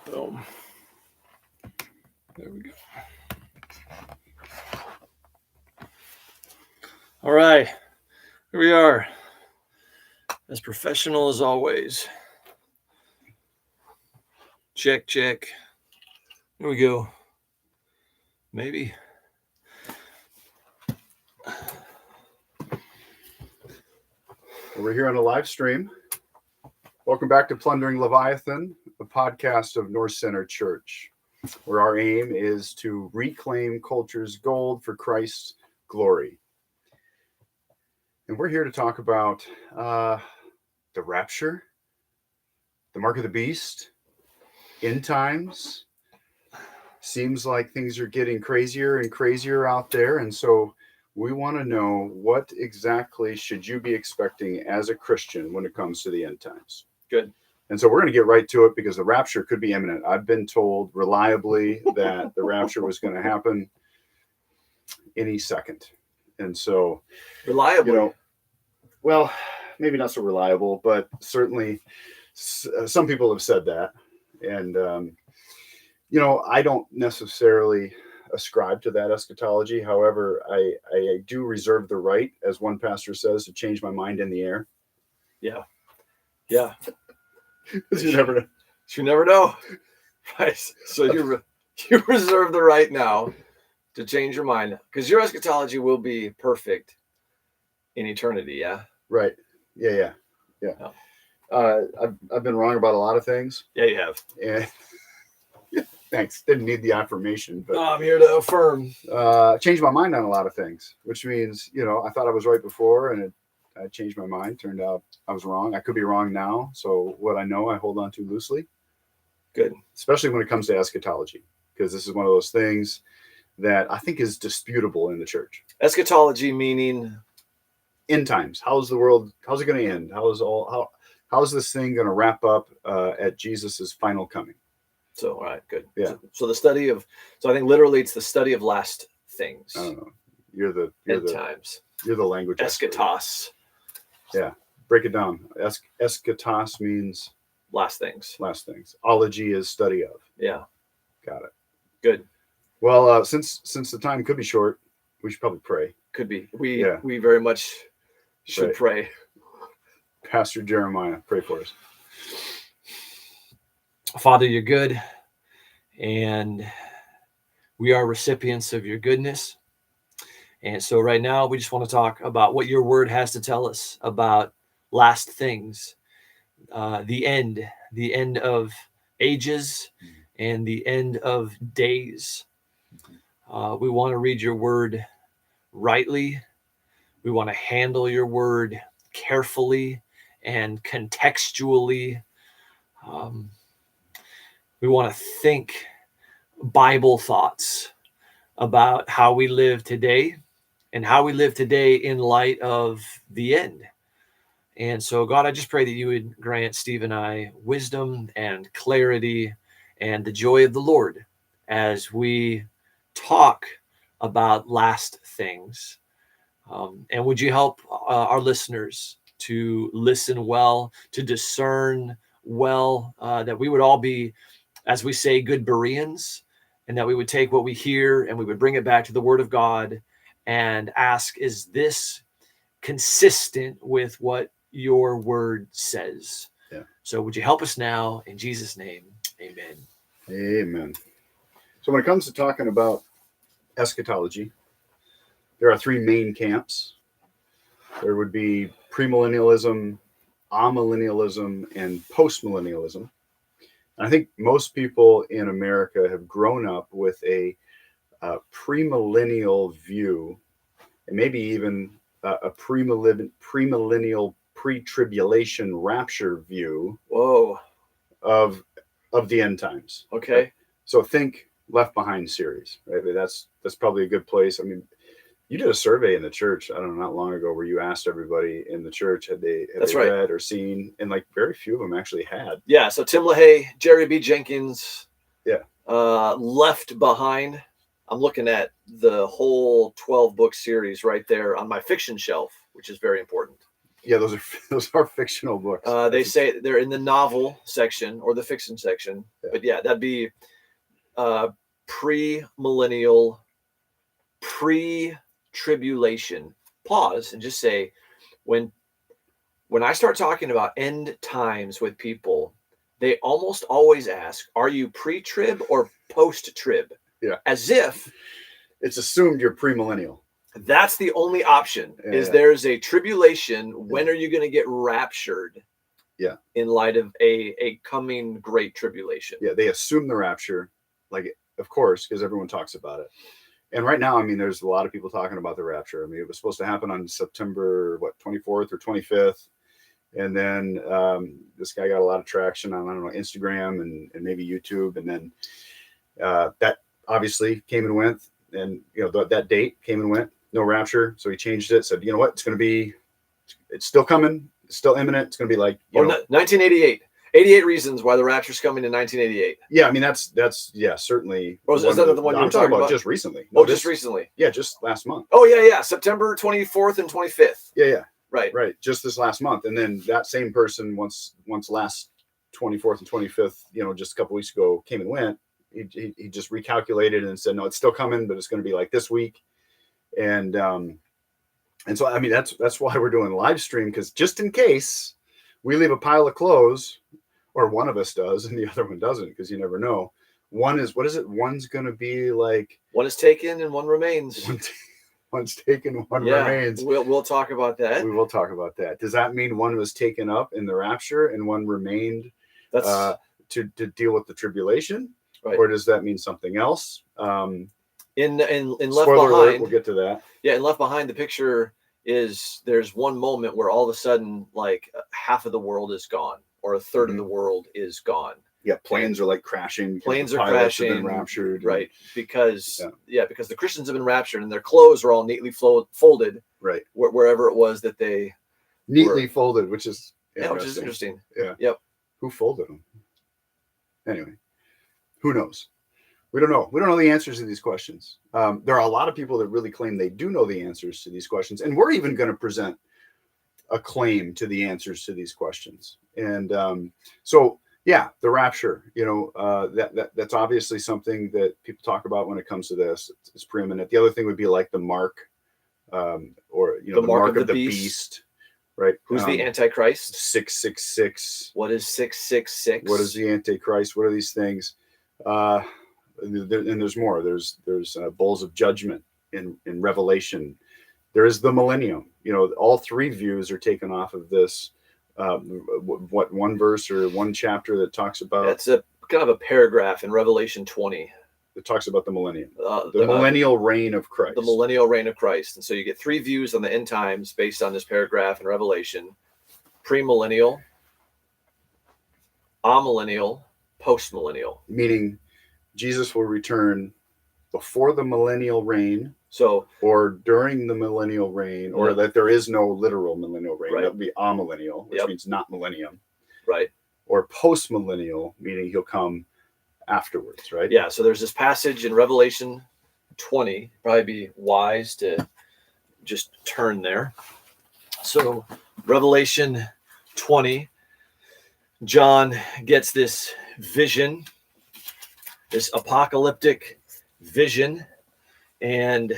So, there we go. All right, here we are, as professional as always. Check. Here we go. Maybe. We're here on a live stream. Welcome back to Plundering Leviathan, a podcast of North Center Church, where our aim is to reclaim culture's gold for Christ's glory. And we're here to talk about the Rapture, the Mark of the Beast, end times. Seems like things are getting crazier and crazier out there. And so we want to know, what exactly should you be expecting as a Christian when it comes to the end times? Good. And so we're going to get right to it, because the rapture could be imminent. I've been told reliably that the rapture was going to happen any second. And so, Reliable. Well, maybe not so reliable, but certainly some people have said that. And, I don't necessarily ascribe to that eschatology. However, I do reserve the right, as one pastor says, to change my mind in the air. Yeah. Because you never know. You never know. Right. So you reserve the right now to change your mind, because your eschatology will be perfect in eternity. Yeah. Right. Yeah. No. I've been wrong about a lot of things. Yeah, you have. And thanks. Didn't need the affirmation, but I'm here to affirm. Changed my mind on a lot of things, which means, I thought I was right before, and I changed my mind. Turned out I was wrong. I could be wrong now. So what I know, I hold on to loosely. Good. Especially when it comes to eschatology, because this is one of those things that I think is disputable in the church. Eschatology meaning end times. How's the world? How's it going to end? How's this thing going to wrap up at Jesus's final coming? So, all right, good. Yeah. So I think literally it's the study of last things. I don't know. You're the times. You're the language Eschatos. Yeah. Break it down. Eschatos means last things. Ology is study of. Yeah. Got it. Good. Well, since the time could be short, we should probably pray. Could be. We very much should pray. Pastor Jeremiah, pray for us. Father, you're good, and we are recipients of your goodness. And so right now we just want to talk about what your word has to tell us about last things, the end of ages and the end of days. We want to read your word rightly. We want to handle your word carefully and contextually. We want to think Bible thoughts about how we live today, and how we live today in light of the end. And so, God, I just pray that you would grant Steve and I wisdom and clarity and the joy of the Lord as we talk about last things. And would you help our listeners to listen well, to discern well, that we would all be, as we say, good Bereans, and that we would take what we hear and we would bring it back to the Word of God and ask, is this consistent with what your word says? Yeah. So would you help us now, in Jesus' name? Amen. Amen. So when it comes to talking about eschatology, there are three main camps. There would be premillennialism, amillennialism, and postmillennialism. I think most people in America have grown up with a premillennial view, and maybe even a premillennial pre-tribulation rapture view. Whoa. Of the end times. Okay. So think Left Behind series, right? That's probably a good place. I mean, you did a survey in the church, I don't know, not long ago, where you asked everybody in the church, had they read or seen, and like very few of them actually had. Yeah. So Tim LaHaye, Jerry B. Jenkins. Yeah. Left Behind. I'm looking at the whole 12-book series right there on my fiction shelf, which is very important. Yeah, those are fictional books. They say they're in the novel section or the fiction section. But yeah, that'd be pre-millennial, pre-tribulation. Pause and just say, when I start talking about end times with people, they almost always ask, are you pre-trib or post-trib? Yeah. As if it's assumed you're premillennial. That's the only option. Is there's a tribulation. When are you going to get raptured? Yeah. In light of a coming great tribulation. Yeah, they assume the rapture, like, of course, because everyone talks about it. And right now, I mean, there's a lot of people talking about the rapture. I mean, it was supposed to happen on September 24th or 25th. And then this guy got a lot of traction on, I don't know, Instagram and maybe YouTube. And then that obviously came and went. And, that date came and went, no rapture. So he changed it, said, you know what, it's still coming. It's still imminent. It's going to be like, 1988. 88 reasons why the rapture's coming in 1988. Yeah, I mean, that's certainly. Is that the one I'm talking about just recently. No, just recently. Yeah, just last month. Oh, yeah. September 24th and 25th. Yeah. Right. Just this last month. And then that same person, once last 24th and 25th, just a couple weeks ago, came and went. He just recalculated and said, no, it's still coming, but it's going to be like this week. And so, I mean, that's why we're doing a live stream, because just in case we leave a pile of clothes, or one of us does and the other one doesn't, because you never know. One is, what is it? One's going to be like, one is taken and one remains. One's taken, one remains. We'll talk about that. We will talk about that. Does that mean one was taken up in the rapture and one remained to deal with the tribulation? Right. Or does that mean something else? In Left Spoiler Behind, alert, we'll get to that. Yeah, in Left Behind, the picture is there's one moment where all of a sudden, like, half of the world is gone, or a third of the world is gone. Yeah, planes are like crashing. Planes are crashing. Have been raptured, right? Because because the Christians have been raptured, and their clothes are all neatly folded, right? Wherever it was that they neatly folded, which is interesting. Yeah. Yep. Who folded them? Anyway, who knows? We don't know. We don't know the answers to these questions. There are a lot of people that really claim they do know the answers to these questions, and we're even going to present a claim to the answers to these questions. And so, yeah, the rapture. That's obviously something that people talk about when it comes to this. It's preeminent. The other thing would be like the mark, or the mark of the beast. Right. Who's the Antichrist? 666. What is 666? What is the Antichrist? What are these things? And there's more. There's bowls of judgment in Revelation. There is the millennium. All three views are taken off of this. What one verse or one chapter that talks about? That's a kind of a paragraph in Revelation 20. It talks about the millennium, the millennial reign of Christ. The millennial reign of Christ. And so you get three views on the end times based on this paragraph in Revelation: premillennial, amillennial, postmillennial. Meaning Jesus will return before the millennial reign, or during the millennial reign, or that there is no literal millennial reign. Right. That would be amillennial, which means not millennium. Right. Or postmillennial, meaning he'll come afterwards, right? Yeah. So there's this passage in Revelation 20. Probably be wise to just turn there. So Revelation 20, John gets this vision, this apocalyptic vision. And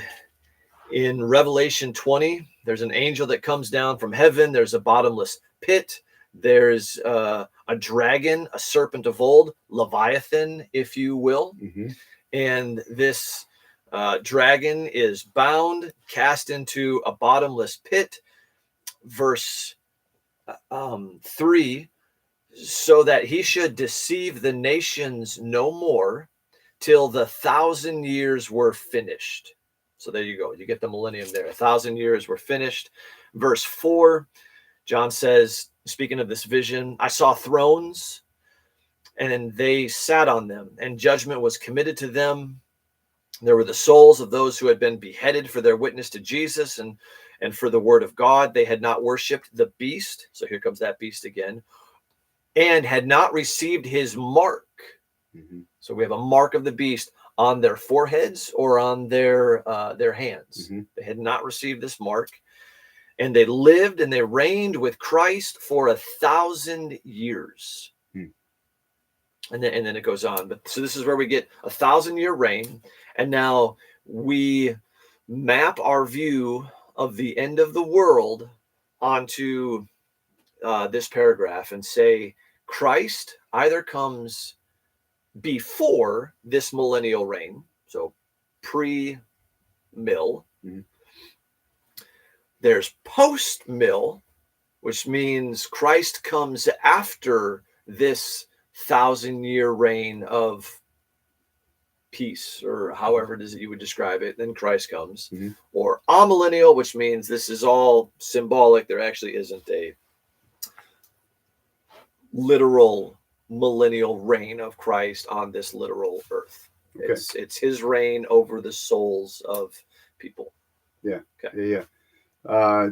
in Revelation 20, there's an angel that comes down from heaven. There's a bottomless pit. There's a dragon, a serpent of old, Leviathan, if you will. Mm-hmm. And this dragon is bound, cast into a bottomless pit. Verse 3, so that he should deceive the nations no more, till the 1,000 years were finished. So there you go. You get the millennium there. 1,000 years were finished. Verse 4, John says, speaking of this vision, I saw thrones, and they sat on them, and judgment was committed to them. There were the souls of those who had been beheaded for their witness to Jesus and for the word of God. They had not worshipped the beast. So here comes that beast again. And had not received his mark. Mm-hmm. So we have a mark of the beast on their foreheads or on their hands. Mm-hmm. They had not received this mark. And they lived and they reigned with Christ for 1,000 years. Mm. and then it goes on. But so this is where we get 1,000-year reign, and now we map our view of the end of the world onto this paragraph and say Christ either comes before this millennial reign, so pre-mill. Mm-hmm. There's post-mill, which means Christ comes after this 1,000-year reign of peace, or however it is that you would describe it. Then Christ comes. Mm-hmm. Or amillennial, which means this is all symbolic. There actually isn't a literal millennial reign of Christ on this literal earth. Okay. It's his reign over the souls of people. Yeah. Okay. Yeah.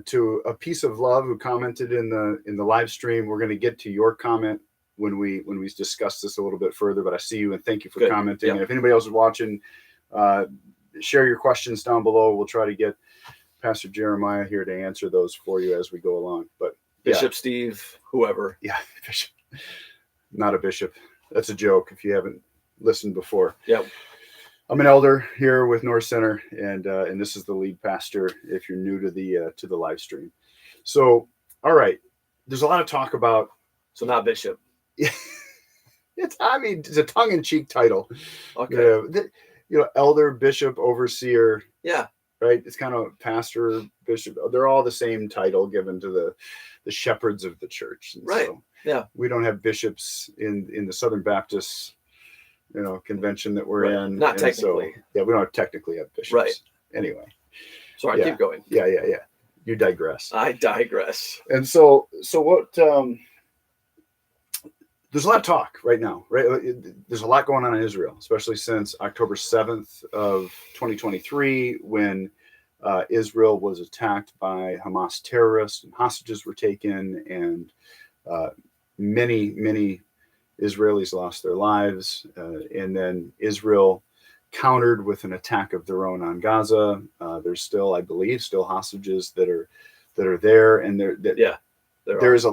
To a piece of love who commented in the live stream, we're going to get to your comment when we discuss this a little bit further. But I see you and thank you for Good. commenting. Yeah. And if anybody else is watching, share your questions down below. We'll try to get Pastor Jeremiah here to answer those for you as we go along. But Bishop Steve, whoever. Yeah, bishop. Not a bishop. That's a joke if you haven't listened before. Yeah. I'm an elder here with North Center, and this is the lead pastor if you're new to the live stream. So, all right, there's a lot of talk about. So not bishop. Yeah, it's a tongue-in-cheek title. Okay. Elder, bishop, overseer. Yeah. Right. It's kind of pastor, bishop. They're all the same title given to the shepherds of the church. And right. So yeah. We don't have bishops in the Southern Baptist convention that we're right. in. Not and technically. So, we don't technically have bishops. Right. Anyway. Sorry, keep going. Yeah. You digress. I digress. And so what, there's a lot of talk right now, right? There's a lot going on in Israel, especially since October 7th of 2023, when Israel was attacked by Hamas terrorists and hostages were taken, and many Israelis lost their lives. And then Israel countered with an attack of their own on Gaza. There's still, I believe, hostages that are there, and there is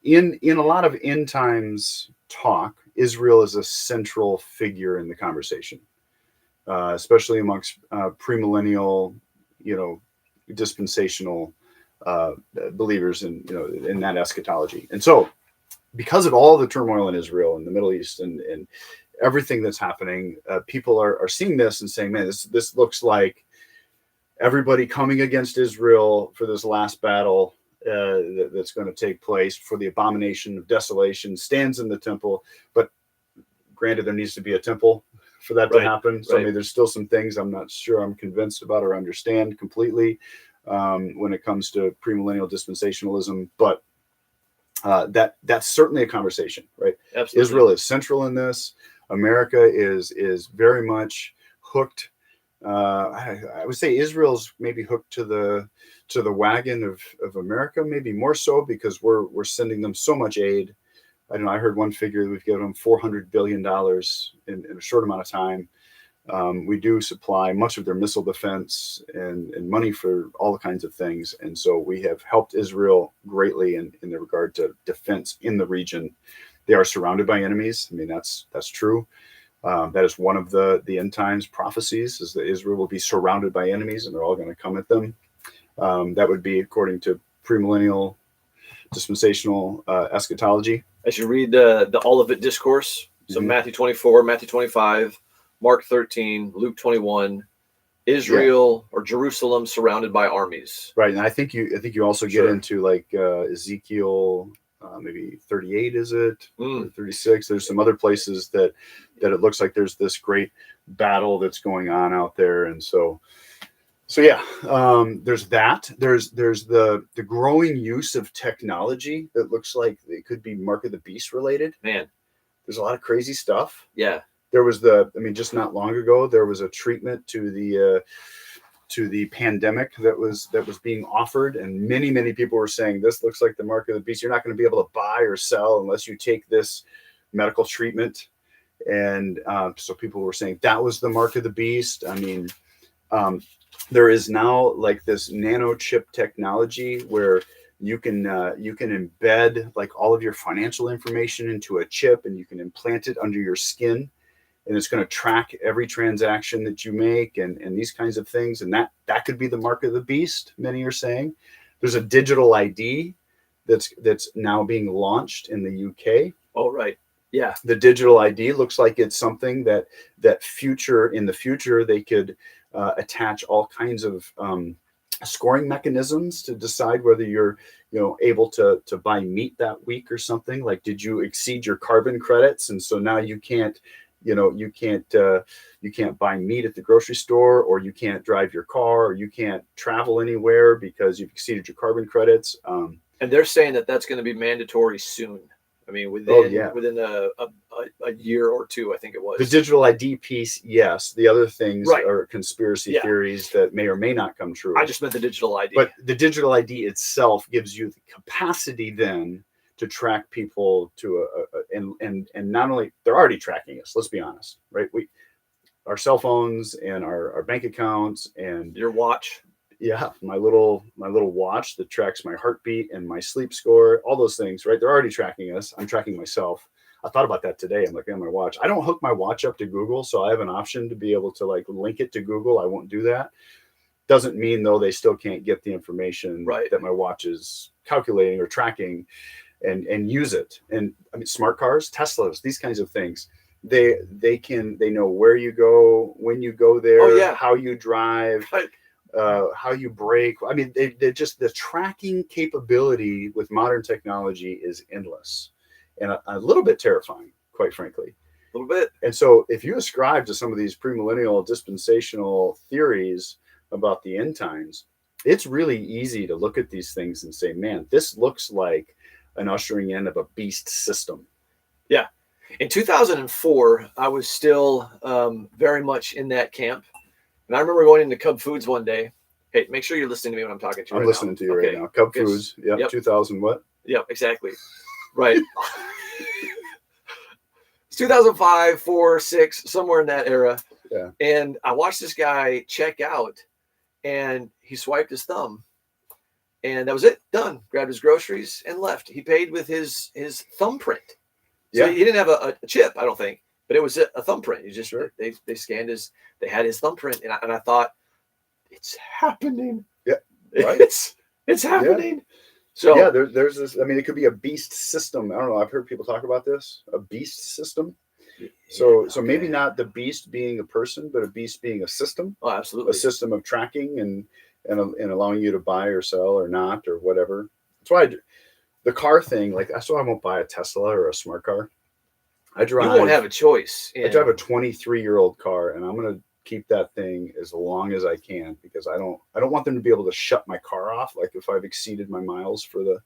in a lot of end times talk, Israel is a central figure in the conversation, especially amongst premillennial, dispensational believers in that eschatology. And so, because of all the turmoil in Israel and the Middle East and everything that's happening, people are seeing this and saying, man, this looks like everybody coming against Israel for this last battle that's going to take place, for the abomination of desolation stands in the temple. But granted, there needs to be a temple for that to happen. So there's still some things I'm not sure I'm convinced about or understand completely when it comes to premillennial dispensationalism. But that's certainly a conversation, right? Absolutely. Israel is central in this. America is very much hooked. I would say Israel's maybe hooked to the wagon of America, maybe more so because we're sending them so much aid. I don't know. I heard one figure that we've given them $400 billion in a short amount of time. We do supply much of their missile defense and money for all kinds of things. And so we have helped Israel greatly in the regard to defense in the region. They are surrounded by enemies. I mean, that's true. That is one of the end times prophecies, is that Israel will be surrounded by enemies and they're all going to come at them. That would be according to premillennial dispensational eschatology. As you read the Olivet Discourse, so Matthew 24, Matthew 25, Mark 13, Luke 21, Israel or Jerusalem surrounded by armies. Right, and I think you also get into like Ezekiel, maybe 38, is it? Or 36. There's some other places that it looks like there's this great battle that's going on out there, and so yeah, there's that. There's the growing use of technology that looks like it could be Mark of the Beast related. Man, there's a lot of crazy stuff. Yeah. There was just not long ago, there was a treatment to the pandemic that was being offered, and many people were saying, this looks like the Mark of the Beast. You're not going to be able to buy or sell unless you take this medical treatment. And so people were saying that was the Mark of the Beast. I mean, there is now like this nano chip technology where You can embed like all of your financial information into a chip, and you can implant it under your skin, and it's going to track every transaction that you make, and these kinds of things. And that could be the mark of the beast, many are saying. There's a digital ID that's now being launched in the UK. Oh, right. Yeah. The digital ID looks like it's something that in the future they could attach all kinds of scoring mechanisms to decide whether you're able to buy meat that week or something. Like, did you exceed your carbon credits, and so now you can't buy meat at the grocery store, or you can't drive your car, or you can't travel anywhere because you've exceeded your carbon credits. And they're saying that that's going to be mandatory soon. I mean, within a year or two, I think it was. The digital ID piece, yes. The other things Right. are conspiracy theories that may or may not come true. I just meant the digital ID. But the digital ID itself gives you the capacity then to track people to and not only, they're already tracking us, let's be honest, right? Our cell phones and our bank accounts and your watch. Yeah, my little watch that tracks my heartbeat and my sleep score, all those things, right? They're already tracking us. I'm tracking myself. I thought about that today. I'm like, on my watch. I don't hook my watch up to Google, so I have an option to be able to like link it to Google. I won't do that. Doesn't mean though they still can't get the information that my watch is calculating or tracking and use it. And I mean, smart cars, Teslas, these kinds of things. They know where you go, when you go there, how you drive. Right. How you brake. I mean, they just, the tracking capability with modern technology is endless and a little bit terrifying, quite frankly. A little bit. And so if you ascribe to some of these premillennial dispensational theories about the end times, it's really easy to look at these things and say, man, this looks like an ushering in of a beast system. Yeah. In 2004, I was still very much in that camp. And I remember going into Cub Foods one day. Hey, make sure you're listening to me when I'm talking to you. I'm listening to you right now. Cub Foods. Yep. 2000 what? Yep, exactly. Right. It's 2005, 4, 6, somewhere in that era. Yeah. And I watched this guy check out, and he swiped his thumb, and that was it. Done. Grabbed his groceries and left. He paid with his thumbprint. So he didn't have a chip, I don't think. But it was a thumbprint. You just they scanned they had his thumbprint, and I thought, it's happening. Yeah, right. It's happening. Yeah. So yeah, there's this. I mean, it could be a beast system. I don't know. I've heard people talk about this, a beast system. So maybe not the beast being a person, but a beast being a system. Oh, absolutely. A system of tracking and allowing you to buy or sell or not or whatever. That's why the car thing. Like, that's why I won't buy a Tesla or a smart car. You won't have a choice. I drive a 23-year-old car, and I'm going to keep that thing as long as I can, because I don't want them to be able to shut my car off. Like, if I've exceeded my miles for the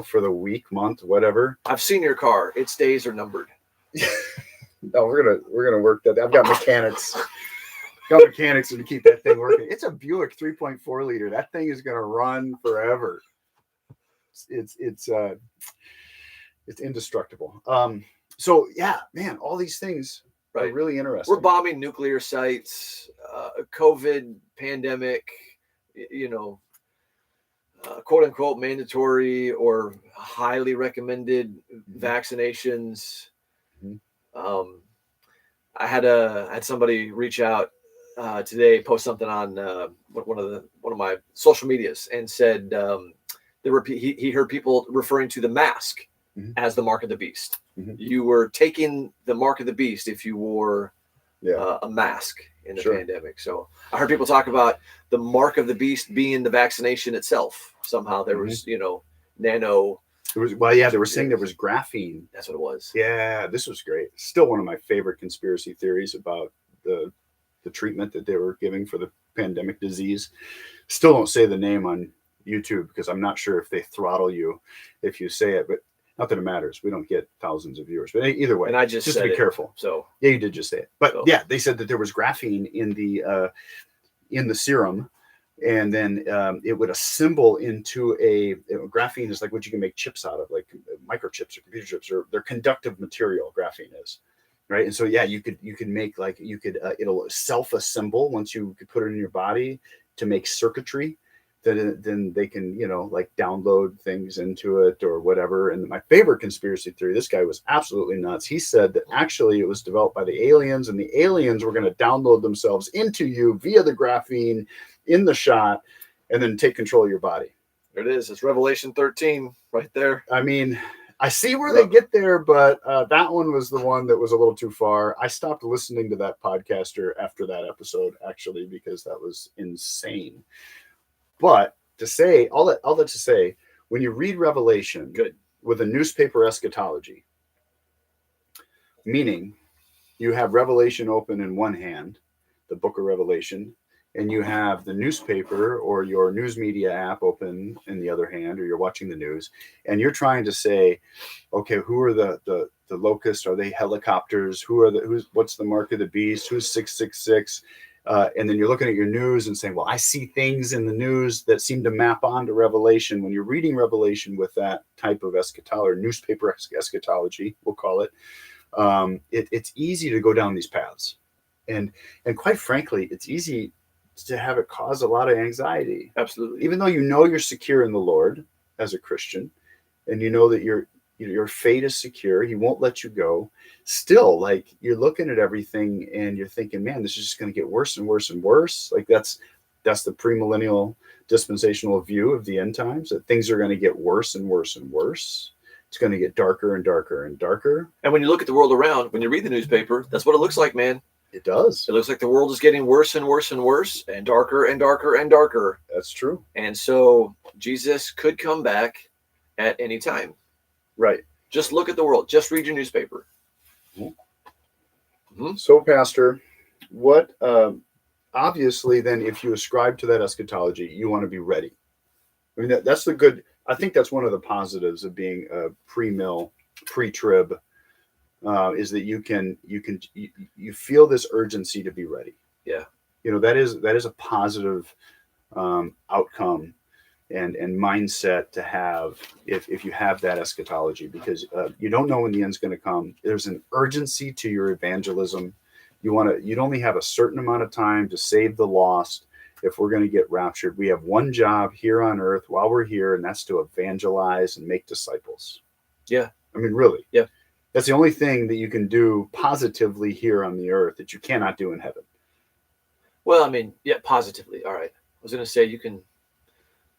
for the week, month, whatever. I've seen your car. Its days are numbered. No, we're gonna work that. I've got mechanics. To keep that thing working. It's a Buick 3.4 liter. That thing is gonna run forever. It's indestructible. So yeah, man, all these things are really interesting. We're bombing nuclear sites, COVID pandemic, quote unquote mandatory or highly recommended vaccinations. Mm-hmm. I had somebody reach out today, post something on one of my social medias, and said he heard people referring to the mask as the mark of the beast. Mm-hmm. You were taking the mark of the beast if you wore a mask in the pandemic. So I heard people talk about the mark of the beast being the vaccination itself. Somehow there was, nano. They were saying there was graphene. That's what it was. Yeah, this was great. Still one of my favorite conspiracy theories about the treatment that they were giving for the pandemic disease. Still don't say the name on YouTube, because I'm not sure if they throttle you if you say it, but not that it matters. We don't get thousands of viewers, but either way, and I just to be careful. So yeah, you did just say it, but they said that there was graphene in the serum, and then it would assemble into graphene is like what you can make chips out of, like microchips or computer chips, or they're conductive material. Graphene is, right? And so you could make it'll self-assemble once you could put it in your body to make circuitry then they can, like download things into it or whatever. And my favorite conspiracy theory, this guy was absolutely nuts. He said that actually it was developed by the aliens, and the aliens were going to download themselves into you via the graphene in the shot and then take control of your body. There it is. It's Revelation 13 right there. I mean, I see where they get there, but that one was the one that was a little too far. I stopped listening to that podcaster after that episode, actually, because that was insane. But to say all that to say, when you read Revelation with a newspaper eschatology, meaning you have Revelation open in one hand, the book of Revelation, and you have the newspaper or your news media app open in the other hand, or you're watching the news, and you're trying to say, okay, who are the locusts? Are they helicopters? What's the mark of the beast? Who's 666? And then you're looking at your news and saying, well, I see things in the news that seem to map onto Revelation. When you're reading Revelation with that type of eschatology, or newspaper eschatology, we'll call it, it's easy to go down these paths. And quite frankly, it's easy to have it cause a lot of anxiety. Absolutely. Even though you're secure in the Lord as a Christian, and you know that your fate is secure, he won't let you go. Still, like, you're looking at everything and you're thinking, man, this is just going to get worse and worse and worse. Like that's the premillennial dispensational view of the end times, that things are going to get worse and worse and worse. It's going to get darker and darker and darker. And when you look at the world around, when you read the newspaper, that's what it looks like, man. It does. It looks like the world is getting worse and worse and worse, and darker and darker and darker. That's true. And so Jesus could come back at any time. Right. Just look at the world. Just read your newspaper. Mm-hmm. So, Pastor, what obviously then, if you ascribe to that eschatology, you want to be ready. I mean, that's the good. I think that's one of the positives of being a pre-mill, pre-trib, is that you feel this urgency to be ready. Yeah. That is a positive outcome and mindset to have if you have that eschatology, because you don't know when the end's going to come. There's an urgency to your evangelism. You'd only have a certain amount of time to save the lost. If we're going to get raptured, we have one job here on earth while we're here, and that's to evangelize and make disciples. Yeah. I mean, really. Yeah. That's the only thing that you can do positively here on the earth that you cannot do in heaven. Well, I mean, yeah, positively. All right. I was going to say there's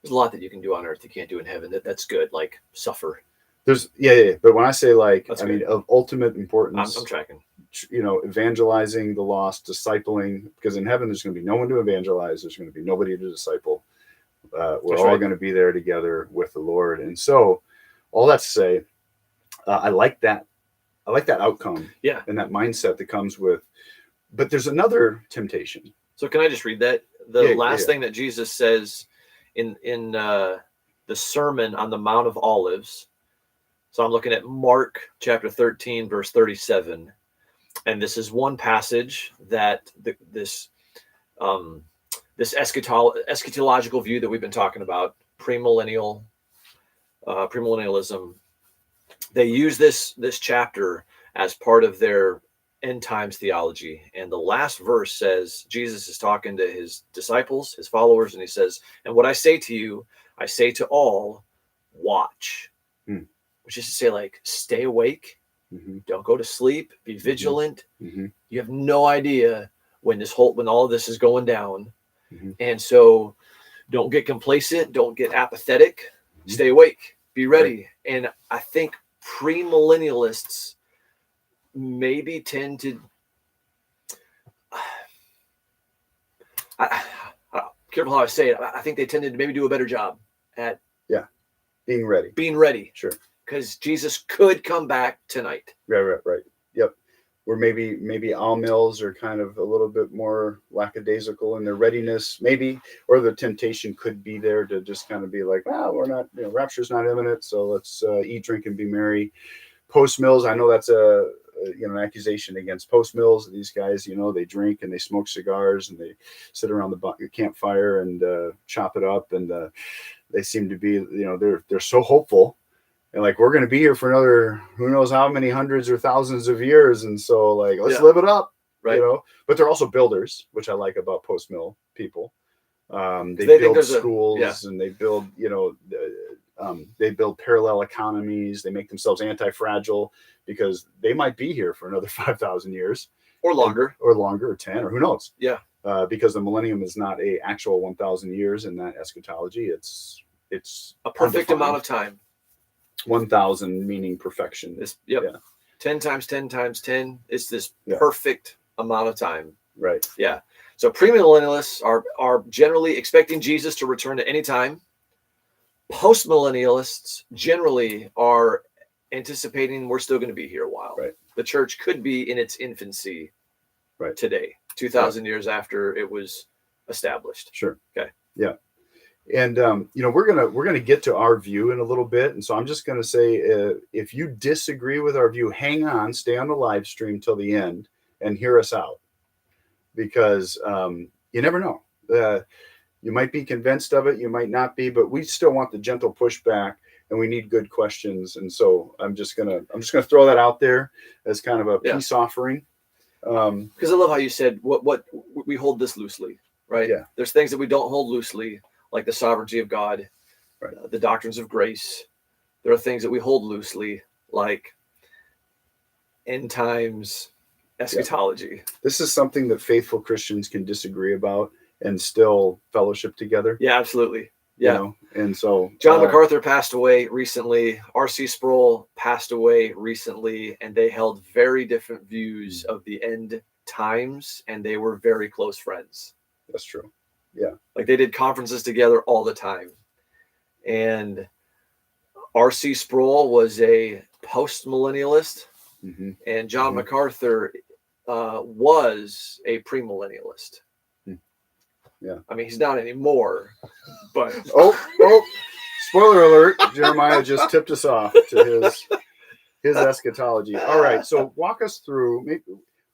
a lot that you can do on earth you can't do in heaven. That's good. Like suffer. There's yeah. But when I say That's I good. mean, of ultimate importance, I'm tracking. Evangelizing the lost, discipling, because in heaven there's going to be no one to evangelize. There's going to be nobody to disciple. We're all going to be there together with the Lord. And so all that to say, I like that outcome. Yeah. And that mindset that comes with, but there's another temptation. So can I just read that? The last thing that Jesus says in the Sermon on the Mount of Olives. So I'm looking at Mark chapter 13, verse 37. And this is one passage that this eschatological view that we've been talking about, premillennialism, they use this chapter as part of their end times theology. And the last verse says, Jesus is talking to his disciples, his followers, and he says, and what I say to you, I say to all, watch. Which is to say, like, stay awake. Mm-hmm. Don't go to sleep. Be vigilant. Mm-hmm. You have no idea when all of this is going down. Mm-hmm. And so don't get complacent. Don't get apathetic. Mm-hmm. Stay awake. Be ready. Right. And I think premillennialists maybe tend to careful how I say it. I think they tended to maybe do a better job at being ready. Sure. Because Jesus could come back tonight. Right. Yep. Or maybe all mills are kind of a little bit more lackadaisical in their readiness, maybe, or the temptation could be there to just kind of be like, well, we're not, rapture's not imminent, so let's eat, drink, and be merry. Post mills, I know that's an accusation against post mills. These guys, they drink and they smoke cigars and they sit around the campfire and chop it up, and they seem to be, they're so hopeful. And like, we're going to be here for another, who knows how many hundreds or thousands of years. And so like, let's live it up, right. But they're also builders, which I like about post-mill people. They build schools and they build, they build parallel economies. They make themselves anti-fragile because they might be here for another 5,000 years or longer, or 10, or who knows? Yeah. Because the millennium is not a actual 1,000 years in that eschatology. It's a perfect amount of time. 1,000 meaning perfection. 10 times 10 times 10. It's this perfect amount of time. Right. Yeah. So premillennialists are generally expecting Jesus to return at any time. Postmillennialists generally are anticipating we're still going to be here a while. Right. The church could be in its infancy today, 2,000 years after it was established. Sure. Okay. Yeah. And we're gonna get to our view in a little bit, and so I'm just gonna say, if you disagree with our view, hang on, stay on the live stream till the end, and hear us out, because you never know. You might be convinced of it, you might not be, but we still want the gentle pushback, and we need good questions. And so I'm just gonna throw that out there as kind of a peace offering. Because I love how you said what we hold this loosely, right? Yeah. There's things that we don't hold loosely, like the sovereignty of God, the doctrines of grace. There are things that we hold loosely, like end times eschatology. This is something that faithful Christians can disagree about and still fellowship together. Yeah, absolutely. Yeah. And so John MacArthur passed away recently. R.C. Sproul passed away recently, and they held very different views of the end times, and they were very close friends. That's true. Yeah. Like they did conferences together all the time. And R.C. Sproul was a post-millennialist, and John MacArthur was a premillennialist. Yeah. I mean, he's not anymore, but spoiler alert, Jeremiah just tipped us off to his eschatology. All right, so walk us through,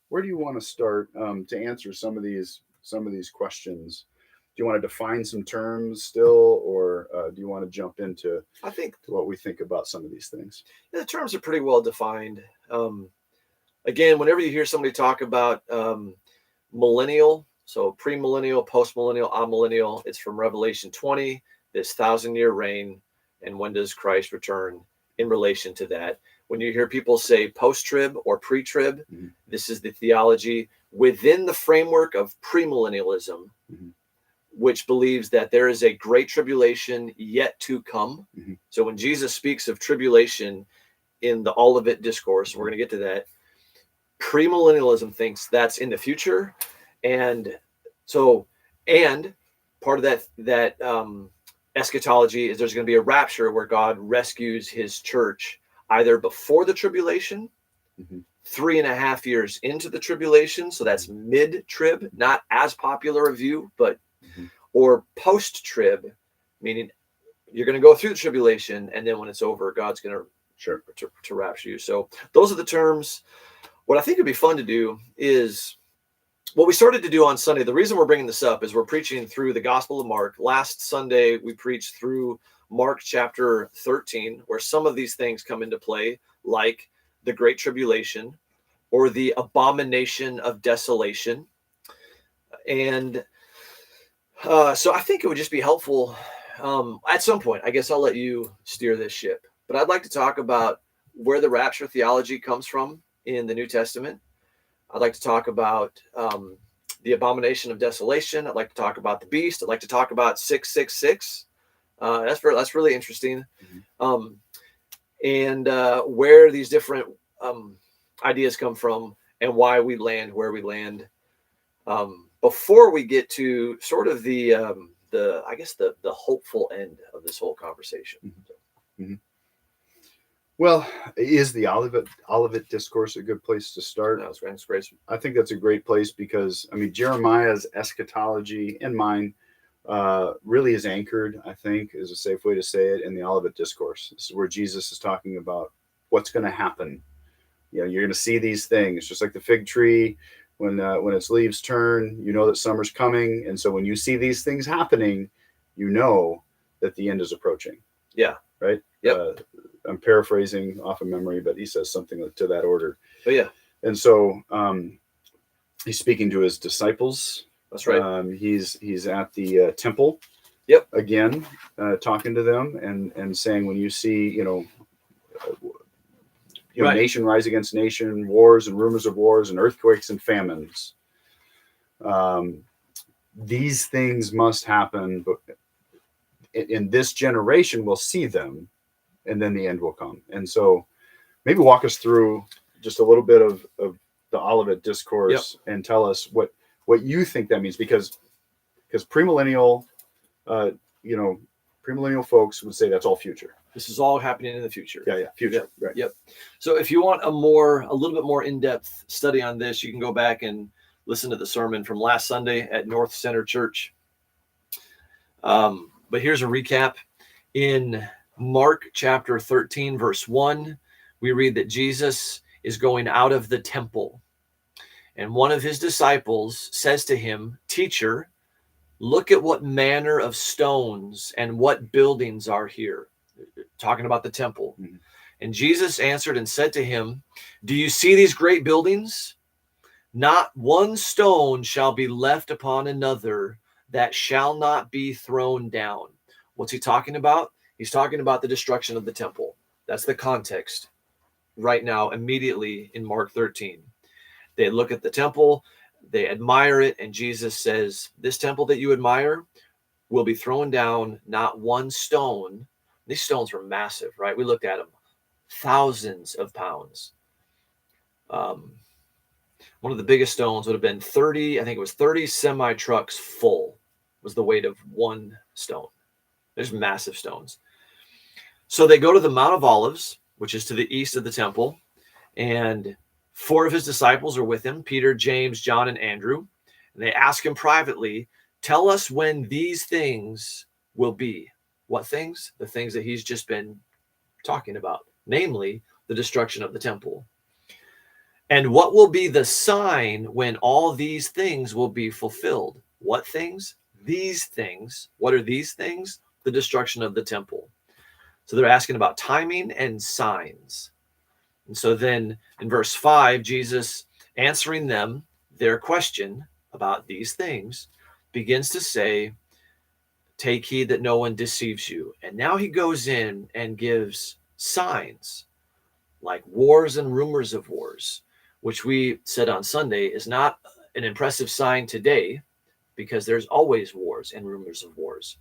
where do you want to start to answer some of these questions? Do you want to define some terms still, or do you want to jump into to what we think about some of these things? The terms are pretty well defined. Again, whenever you hear somebody talk about millennial, so premillennial, postmillennial, amillennial, it's from Revelation 20, this 1,000-year reign, and when does Christ return in relation to that. When you hear people say post-trib or pre-trib, this is the theology within the framework of premillennialism, which believes that there is a great tribulation yet to come. So when Jesus speaks of tribulation in the Olivet Discourse, we're going to get to that, premillennialism thinks that's in the future. And so, and part of that eschatology is there's going to be a rapture where God rescues his church either before the tribulation, 3.5 years into the tribulation. So that's mid-trib, not as popular a view, but, or post-trib, meaning you're going to go through the tribulation. And then when it's over, God's going to rapture you. So those are the terms. What I think would be fun to do is what we started to do on Sunday. The reason we're bringing this up is we're preaching through the Gospel of Mark. Last Sunday, we preached through Mark chapter 13, where some of these things come into play, like the Great Tribulation or the abomination of desolation. And so I think it would just be helpful at some point. I guess I'll let you steer this ship. But I'd like to talk about where the rapture theology comes from in the New Testament. I'd like to talk about the abomination of desolation. I'd like to talk about the beast. I'd like to talk about 666. That's really interesting. And where these different ideas come from and why we land where we land. Before we get to sort of the hopeful end of this whole conversation. Well, is the Olivet Discourse a good place to start? No, it's great. I think that's a great place because, I mean, Jeremiah's eschatology and mine really is anchored, I think, is a safe way to say it, in the Olivet Discourse. This is where Jesus is talking about what's going to happen. You're going to see these things, just like the fig tree. When its leaves turn, you know that summer's coming. And so when you see these things happening, you know that the end is approaching. Yeah. Right? Yep. I'm paraphrasing off of memory, but he says something to that order. But yeah. And so he's speaking to his disciples That's right. He's at the temple. Yep. Again, talking to them and saying, when you see, Right. nation rise against nation, wars and rumors of wars and earthquakes and famines, these things must happen. But in this generation, we'll see them, and then the end will come. And so, maybe walk us through just a little bit of the Olivet Discourse. Yep. And tell us what you think that means, because premillennial, premillennial folks would say that's all future. This is all happening in the future. Yeah, future. Yep. Right. Yep. So if you want a little bit more in-depth study on this, you can go back and listen to the sermon from last Sunday at North Center Church. But here's a recap. In Mark chapter 13, verse 1, we read that Jesus is going out of the temple. And one of his disciples says to him, "Teacher, look at what manner of stones and what buildings are here." Talking about the temple. Mm-hmm. And Jesus answered and said to him, "Do you see these great buildings? Not one stone shall be left upon another that shall not be thrown down." What's he talking about? He's talking about the destruction of the temple. That's the context right now, immediately in Mark 13. They look at the temple, they admire it, and Jesus says, "This temple that you admire will be thrown down, not one stone." These stones were massive, right? We looked at them, thousands of pounds. One of the biggest stones would have been 30 semi-trucks full was the weight of one stone. There's massive stones. So they go to the Mount of Olives, which is to the east of the temple, and 4 of his disciples are with him, Peter, James, John, and Andrew. And they ask him privately, "Tell us when these things will be." What things? The things that he's just been talking about, namely the destruction of the temple. "And what will be the sign when all these things will be fulfilled?" What things? These things. What are these things? The destruction of the temple. So they're asking about timing and signs. And so then in verse 5, Jesus, answering them, their question about these things, begins to say, "Take heed that no one deceives you." And now he goes in and gives signs like wars and rumors of wars, which we said on Sunday is not an impressive sign today, because there's always wars and rumors of wars.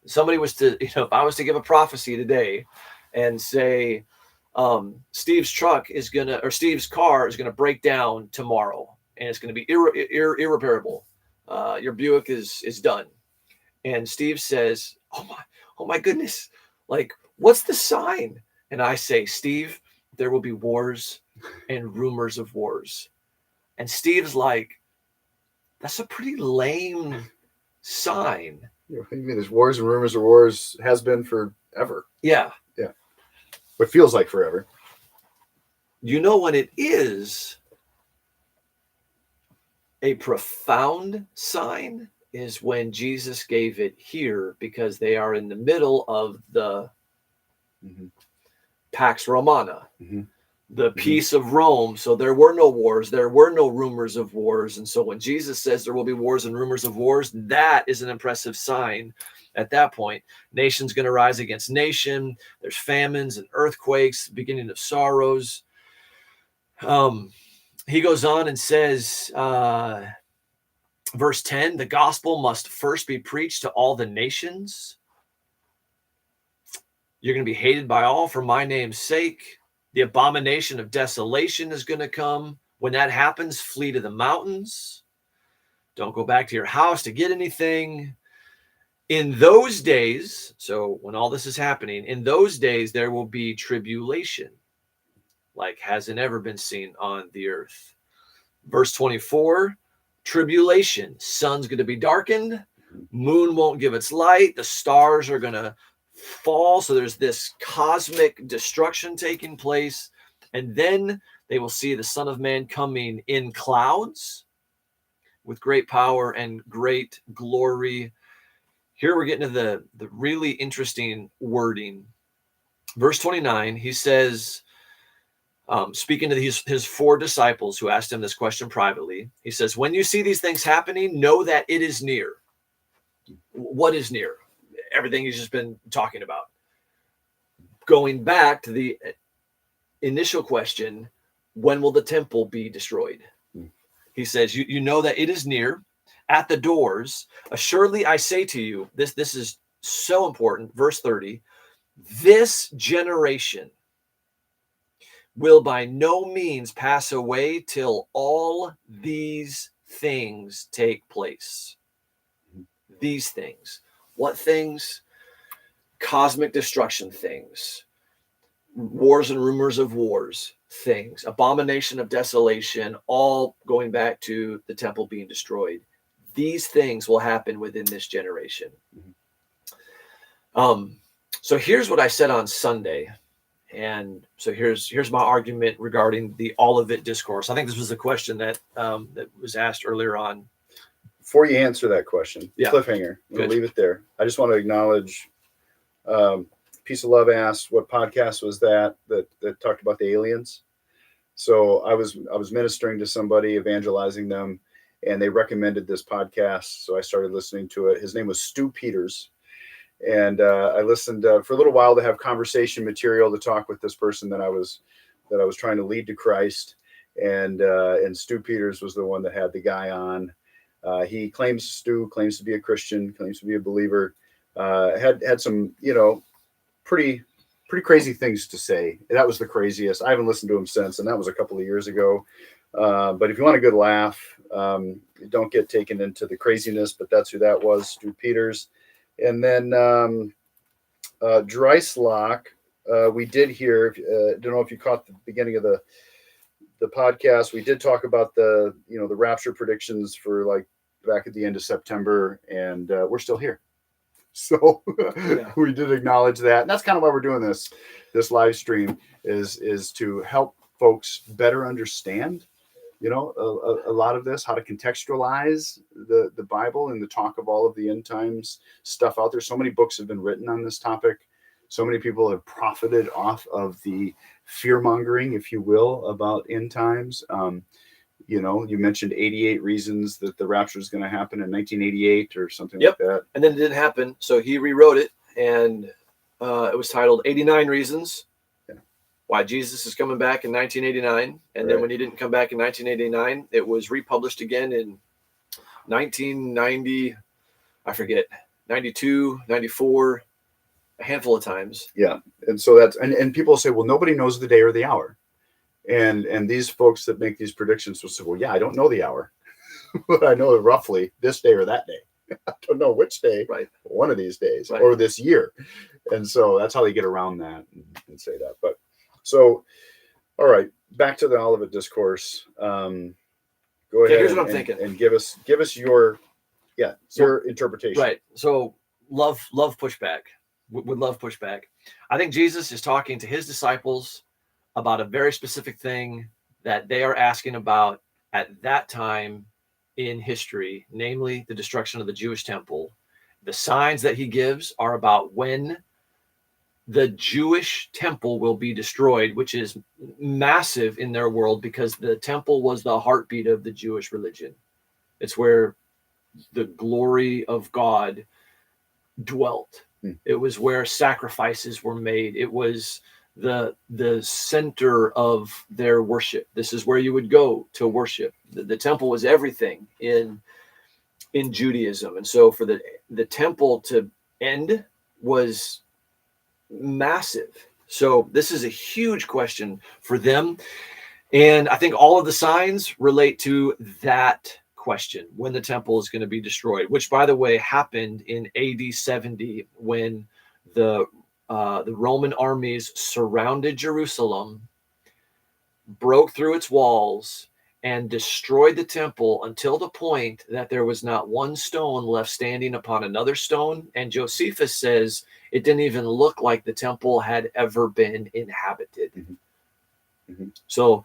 Somebody was to, if I was to give a prophecy today and say, Steve's car is going to break down tomorrow and it's going to be irreparable. Your Buick is done. And Steve says, oh my goodness, like, what's the sign? And I say, "Steve, there will be wars and rumors of wars." And Steve's like, "That's a pretty lame sign." You mean there's wars and rumors of wars has been forever. Yeah. Yeah. What feels like forever. You know when it is a profound sign is when Jesus gave it here, because they are in the middle of the Pax Romana, the peace of Rome. So there were no wars, there were no rumors of wars. And so when Jesus says there will be wars and rumors of wars, that is an impressive sign. At that point, nation's going to rise against nation. There's famines and earthquakes, beginning of sorrows. He goes on and says, verse 10, "The gospel must first be preached to all the nations. You're going to be hated by all for my name's sake. The abomination of desolation is going to come. When that happens, flee to the mountains. Don't go back to your house to get anything. In those days," so when all this is happening, "in those days there will be tribulation, like hasn't ever been seen on the earth." Verse 24, "Tribulation, sun's going to be darkened, moon won't give its light, the stars are going to fall." So there's this cosmic destruction taking place. And then they will see the Son of Man coming in clouds with great power and great glory. Here we're getting to the really interesting wording. Verse 29, he says, speaking to his 4 disciples who asked him this question privately, he says, when you see these things happening, know that it is near. What is near? Everything he's just been talking about. Going back to the initial question, when will the temple be destroyed? He says, you know that it is near, at the doors. Assuredly, I say to you, this is so important. Verse 30, this generation will by no means pass away till all these things take place. These things. What things? Cosmic destruction things. Wars and rumors of wars things. Abomination of desolation, all going back to the temple being destroyed. These things will happen within this generation. So here's what I said on Sunday. And so here's my argument regarding the Olivet discourse. I think this was a question that was asked earlier on. Before you answer that question, yeah. Cliffhanger, we'll leave it there. I just want to acknowledge Peace of Love asked what podcast was that talked about the aliens. So I was ministering to somebody, evangelizing them, and they recommended this podcast. So I started listening to it. His name was Stu Peters. And I listened for a little while to have conversation material to talk with this person that I was trying to lead to Christ. And Stu Peters was the one that had the guy on. Stu claims to be a Christian, claims to be a believer. Had some, pretty crazy things to say. That was the craziest. I haven't listened to him since, and that was a couple of years ago. But if you want a good laugh, don't get taken into the craziness. But that's who that was, Stu Peters. And then Dreislock, we did hear. Don't know if you caught the beginning of the podcast. We did talk about the Rapture predictions for like back at the end of September, and we're still here. So we did acknowledge that, and that's kind of why we're doing this live stream is to help folks better understand, a lot of this, how to contextualize the Bible and the talk of all of the end times stuff out there. So many books have been written on this topic. So many people have profited off of the fear mongering, if you will, about end times. You mentioned 88 reasons that the rapture is going to happen in 1988 or something like that. And then it didn't happen. So he rewrote it, and it was titled 89 Reasons Why Jesus is Coming Back in 1989. And then when he didn't come back in 1989, it was republished again in 1990, I forget, 92, 94, a handful of times. Yeah. And so that's, and people say, well, nobody knows the day or the hour. And these folks that make these predictions will say, well, yeah, I don't know the hour, but I know roughly this day or that day. I don't know which day, one of these days or this year. And so that's how they get around that and say that. But so, all right, back to the Olivet discourse. Go ahead. Here's what I'm thinking. And give us your interpretation. Right. So love pushback. Would love pushback. I think Jesus is talking to his disciples about a very specific thing that they are asking about at that time in history, namely the destruction of the Jewish temple. The signs that he gives are about when the Jewish temple will be destroyed, which is massive in their world because the temple was the heartbeat of the Jewish religion. It's where the glory of God dwelt. It was where sacrifices were made. It was the center of their worship. This is where you would go to worship. The temple was everything in Judaism. And so for the temple to end was massive. So this is a huge question for them. And I think all of the signs relate to that question, when the temple is going to be destroyed, which, by the way, happened in AD 70 when the Roman armies surrounded Jerusalem, broke through its walls, and destroyed the temple until the point that there was not one stone left standing upon another stone. And Josephus says it didn't even look like the temple had ever been inhabited. So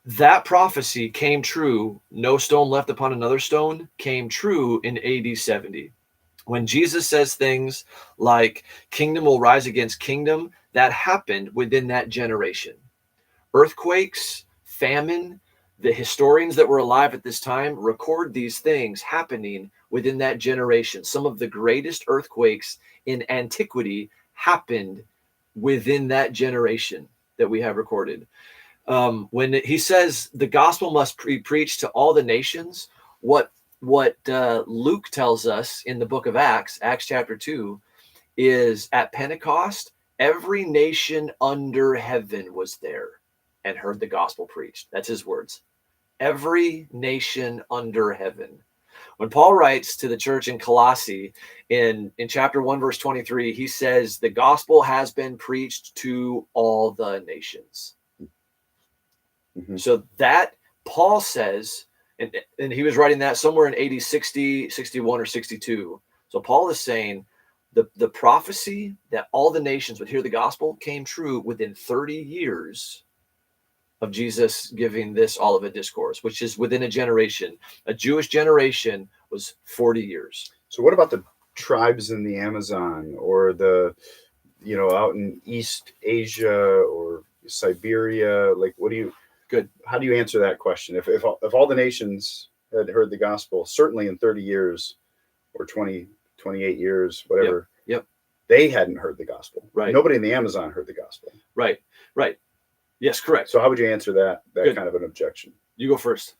that prophecy came true. No stone left upon another stone came true in AD 70. When Jesus says things like kingdom will rise against kingdom, that happened within that generation. earthquakes, famine. The historians that were alive at this time record these things happening within that generation. Some of the greatest earthquakes in antiquity happened within that generation that we have recorded. When he says the gospel must be preached to all the nations, what Luke tells us in the book of Acts chapter 2, is at Pentecost, every nation under heaven was there and heard the gospel preached. That's his words. Every nation under heaven. When Paul writes to the church in Colossae in chapter 1, verse 23, he says, the gospel has been preached to all the nations. Mm-hmm. So that Paul says, and he was writing that somewhere in AD 60, 61, or 62. So Paul is saying the prophecy that all the nations would hear the gospel came true within 30 years of Jesus giving this Olivet Discourse, which is within a generation. A Jewish generation was 40 years. So what about the tribes in the Amazon, or the, out in East Asia or Siberia? Like, how do you answer that question? If all the nations had heard the gospel, certainly in 30 years or 28 years, whatever, yep. They hadn't heard the gospel. Right. Nobody in the Amazon heard the gospel. Right. Yes, correct. So how would you answer that kind of an objection? You go first.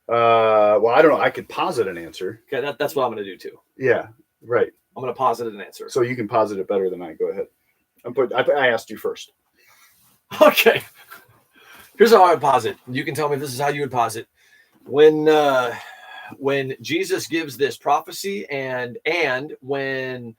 Well, I don't know. I could posit an answer. Okay, that's what I'm going to do too. Yeah, right. I'm going to posit an answer. So you can posit it better than I. Go ahead. I asked you first. Okay. Here's how I would posit. You can tell me if this is how you would posit. When Jesus gives this prophecy, and when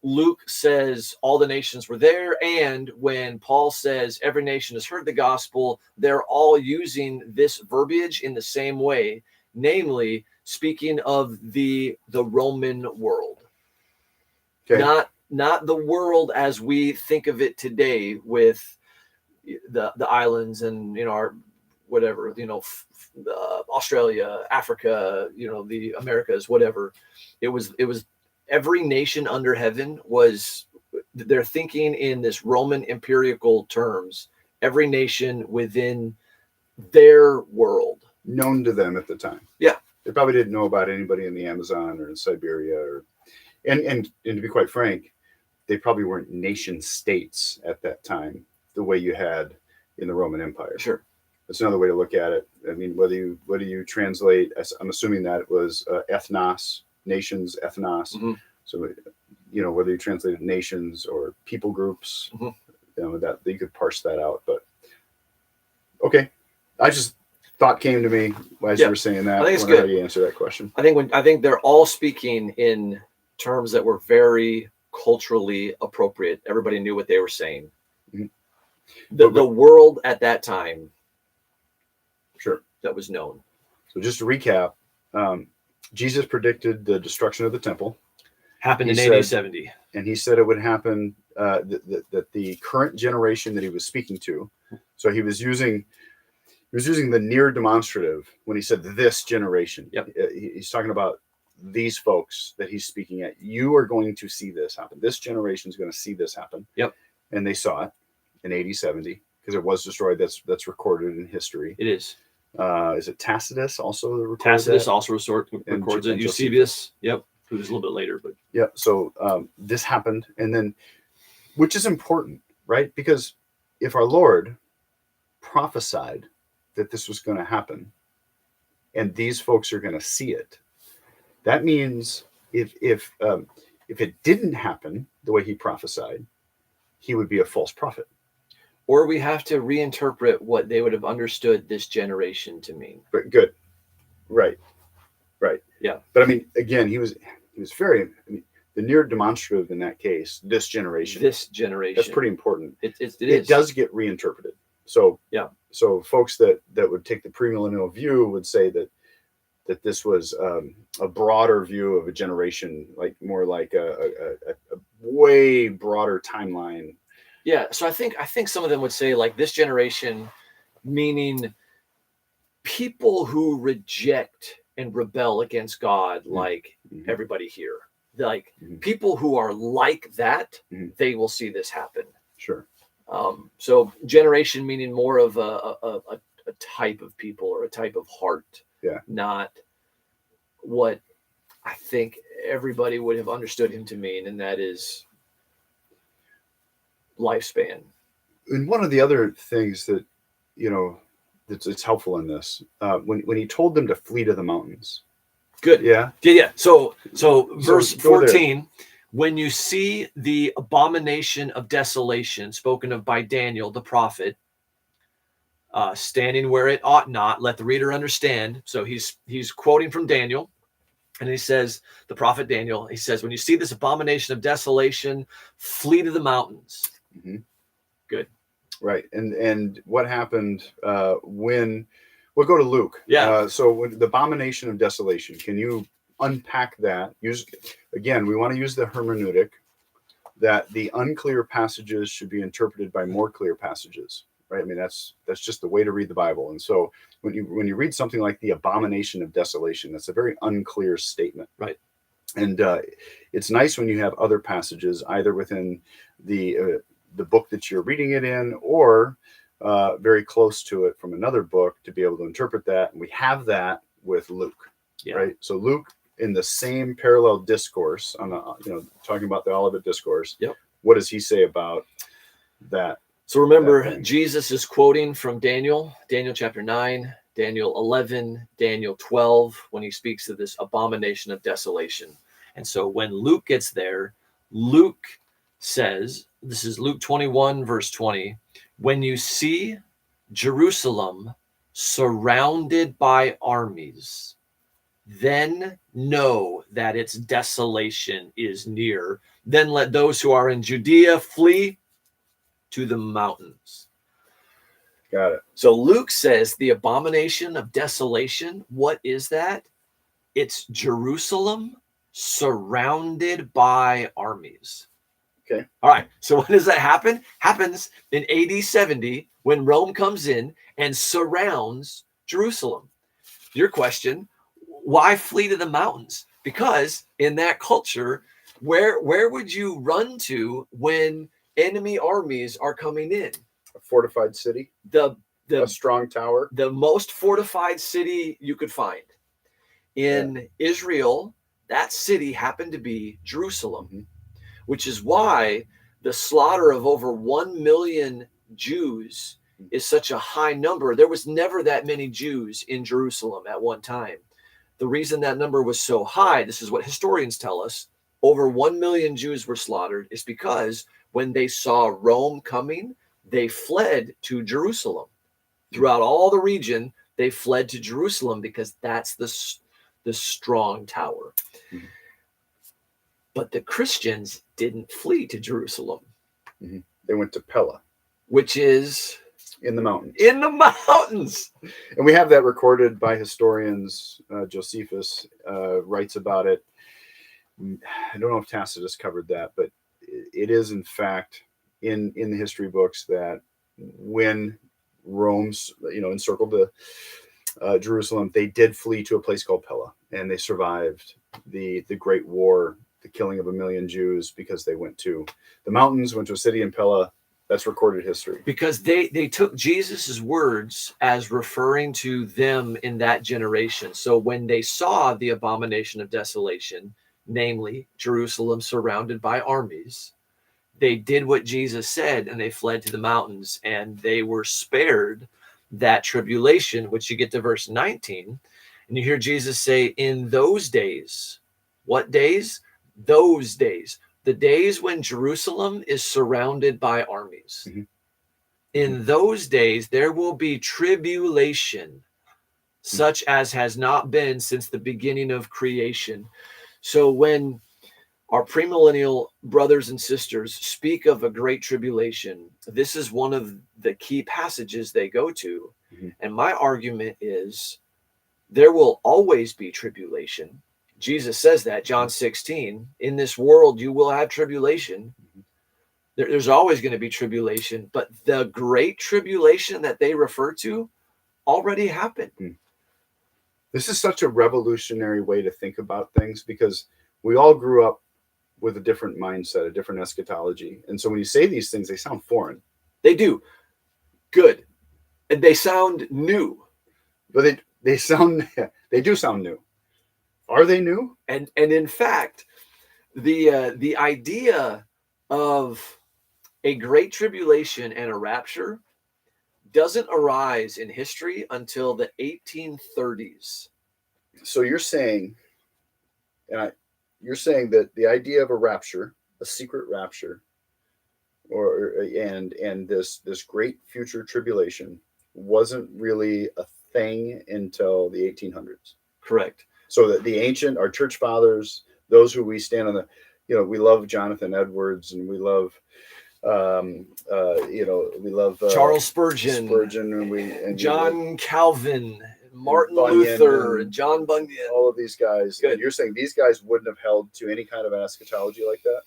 Luke says all the nations were there, and when Paul says every nation has heard the gospel, they're all using this verbiage in the same way, namely speaking of the Roman world. Okay. Not the world as we think of it today with the islands and our whatever, Australia, Africa, the Americas, whatever. It was every nation under heaven they're thinking in this Roman imperial terms, every nation within their world. Known to them at the time. Yeah. They probably didn't know about anybody in the Amazon or in Siberia and to be quite frank, they probably weren't nation states at that time the way you had in the Roman Empire. Sure. That's another way to look at it. I mean, whether you translate, I'm assuming that it was ethnos, nations, ethnos. Mm-hmm. So, whether you translated nations or people groups, mm-hmm. That you could parse that out. But okay, I just thought came to me as you were saying that. I think it's good. How do you answer that question? I think they're all speaking in terms that were very culturally appropriate. Everybody knew what they were saying. Mm-hmm. The world at that time. Sure. That was known. So just to recap, Jesus predicted the destruction of the temple. Happened in AD 70. And he said it would happen, that the current generation that he was speaking to, so he was using the near demonstrative when he said this generation. Yep. He's talking about these folks that he's speaking at. You are going to see this happen. This generation is going to see this happen. Yep. And they saw it in AD 70 because it was destroyed. That's recorded in history. It is. Is it Tacitus also? Tacitus also records it. Eusebius. Yep. It was a little bit later, but yeah. So this happened, and then, which is important, right? Because if our Lord prophesied that this was going to happen, and these folks are going to see it, that means if it didn't happen the way he prophesied, he would be a false prophet. Or we have to reinterpret what they would have understood this generation to mean. But good. Right. Yeah. But I mean, again, he was very, the near demonstrative in that case, this generation. That's pretty important. It does get reinterpreted. So, yeah. So folks that would take the premillennial view would say that this was a broader view of a generation, like more like a way broader timeline. Yeah, so I think some of them would say like this generation, meaning people who reject and rebel against God, like mm-hmm. everybody here, like mm-hmm. people who are like that, mm-hmm. they will see this happen. Sure. So generation meaning more of a type of people or a type of heart, Yeah. not what I think everybody would have understood him to mean, and that is lifespan. And one of the other things that, you know, it's helpful in this, when he told them to flee to the mountains. Good. Yeah. Yeah. So verse go there. 14, when you see the abomination of desolation spoken of by Daniel the prophet, standing where it ought not, let the reader understand. So he's quoting from Daniel, and he says, the prophet Daniel, he says, when you see this abomination of desolation, flee to the mountains. Mhm. Good. Right. And what happened when we'll go to Luke. Yeah. So when the abomination of desolation, can you unpack that? We want to use the hermeneutic that the unclear passages should be interpreted by more clear passages. Right. I mean, that's just the way to read the Bible. And so when you read something like the abomination of desolation, that's a very unclear statement. Right. And it's nice when you have other passages either within the book that you're reading it in, or very close to it from another book to be able to interpret that. And we have that with Luke, right? So Luke, in the same parallel discourse on talking about the Olivet discourse, what does he say about that? So remember, Jesus is quoting from Daniel chapter 9, Daniel 11, Daniel 12, when he speaks of this abomination of desolation. And so when Luke gets there, Luke says, this is Luke 21, verse 20, when you see Jerusalem surrounded by armies, then know that its desolation is near. Then let those who are in Judea flee to the mountains. Got it. So Luke says the abomination of desolation, what is that? It's Jerusalem surrounded by armies. Okay. All right. So when does that happen? Happens in AD 70 when Rome comes in and surrounds Jerusalem. Your question, why flee to the mountains? Because in that culture, where would you run to when enemy armies are coming in? A fortified city, a strong tower, the most fortified city you could find. In Israel, that city happened to be Jerusalem, which is why the slaughter of over 1 million Jews is such a high number. There was never that many Jews in Jerusalem at one time. The reason that number was so high, this is what historians tell us, over 1 million Jews were slaughtered, is because when they saw Rome coming, they fled to Jerusalem. Throughout all the region, they fled to Jerusalem because that's the strong tower. Mm-hmm. But the Christians didn't flee to Jerusalem. Mm-hmm. They went to Pella, which is in the mountains. In the mountains. And we have that recorded by historians. Josephus writes about it. I don't know if Tacitus covered that, but it is in fact in the history books that when Rome's encircled Jerusalem, they did flee to a place called Pella, and they survived the Great War, the killing of 1 million Jews, because they went to the mountains, went to a city in Pella. That's recorded history. Because they took Jesus's words as referring to them in that generation. So when they saw the abomination of desolation, namely Jerusalem surrounded by armies, they did what Jesus said, and they fled to the mountains, and they were spared that tribulation, which you get to verse 19, and you hear Jesus say, in those days, what days? Those days. The days when Jerusalem is surrounded by armies. Mm-hmm. In those days, there will be tribulation, such as has not been since the beginning of creation. So when our premillennial brothers and sisters speak of a great tribulation, this is one of the key passages they go to. Mm-hmm. And my argument is there will always be tribulation. Jesus says that, John 16, in this world you will have tribulation. There's always going to be tribulation, but the great tribulation that they refer to already happened. This is such a revolutionary way to think about things, because we all grew up with a different mindset, a different eschatology. And so when you say these things, they sound foreign. They do. Good. And they sound new. But they sound they do sound new. Are they new? And in fact, the idea of a great tribulation and a rapture doesn't arise in history until the 1830s. So you're saying, you're saying that the idea of a rapture, a secret rapture, and this great future tribulation wasn't really a thing until the 1800s. Correct. So that our church fathers, those who we stand on the, we love Jonathan Edwards, and we love, we love Charles Spurgeon, and John Calvin, Martin Luther, and John Bunyan. All of these guys. Good. And you're saying these guys wouldn't have held to any kind of an eschatology like that?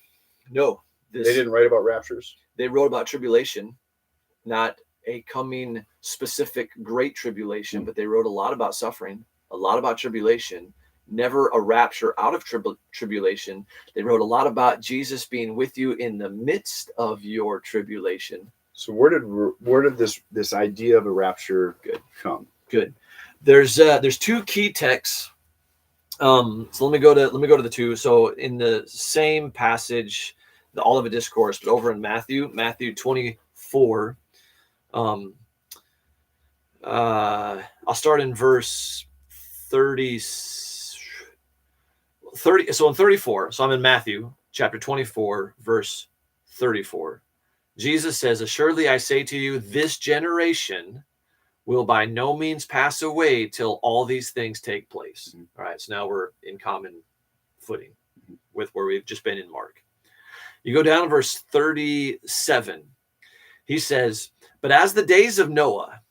No. They didn't write about raptures? They wrote about tribulation, not a coming specific great tribulation, but they wrote a lot about suffering, a lot about tribulation, never a rapture out of tribulation. They wrote a lot about Jesus being with you in the midst of your tribulation. So where did this idea of a rapture come? Good. There's two key texts. So let me go to the two. So in the same passage, the Olivet Discourse, but over in Matthew 24. I'll start in verse 30. So in 34. So I'm in Matthew chapter 24, verse 34. Jesus says, "Assuredly I say to you, this generation will by no means pass away till all these things take place." All right, so now we're in common footing with where we've just been in Mark. You go down to verse 37. He says, "But as the days of Noah,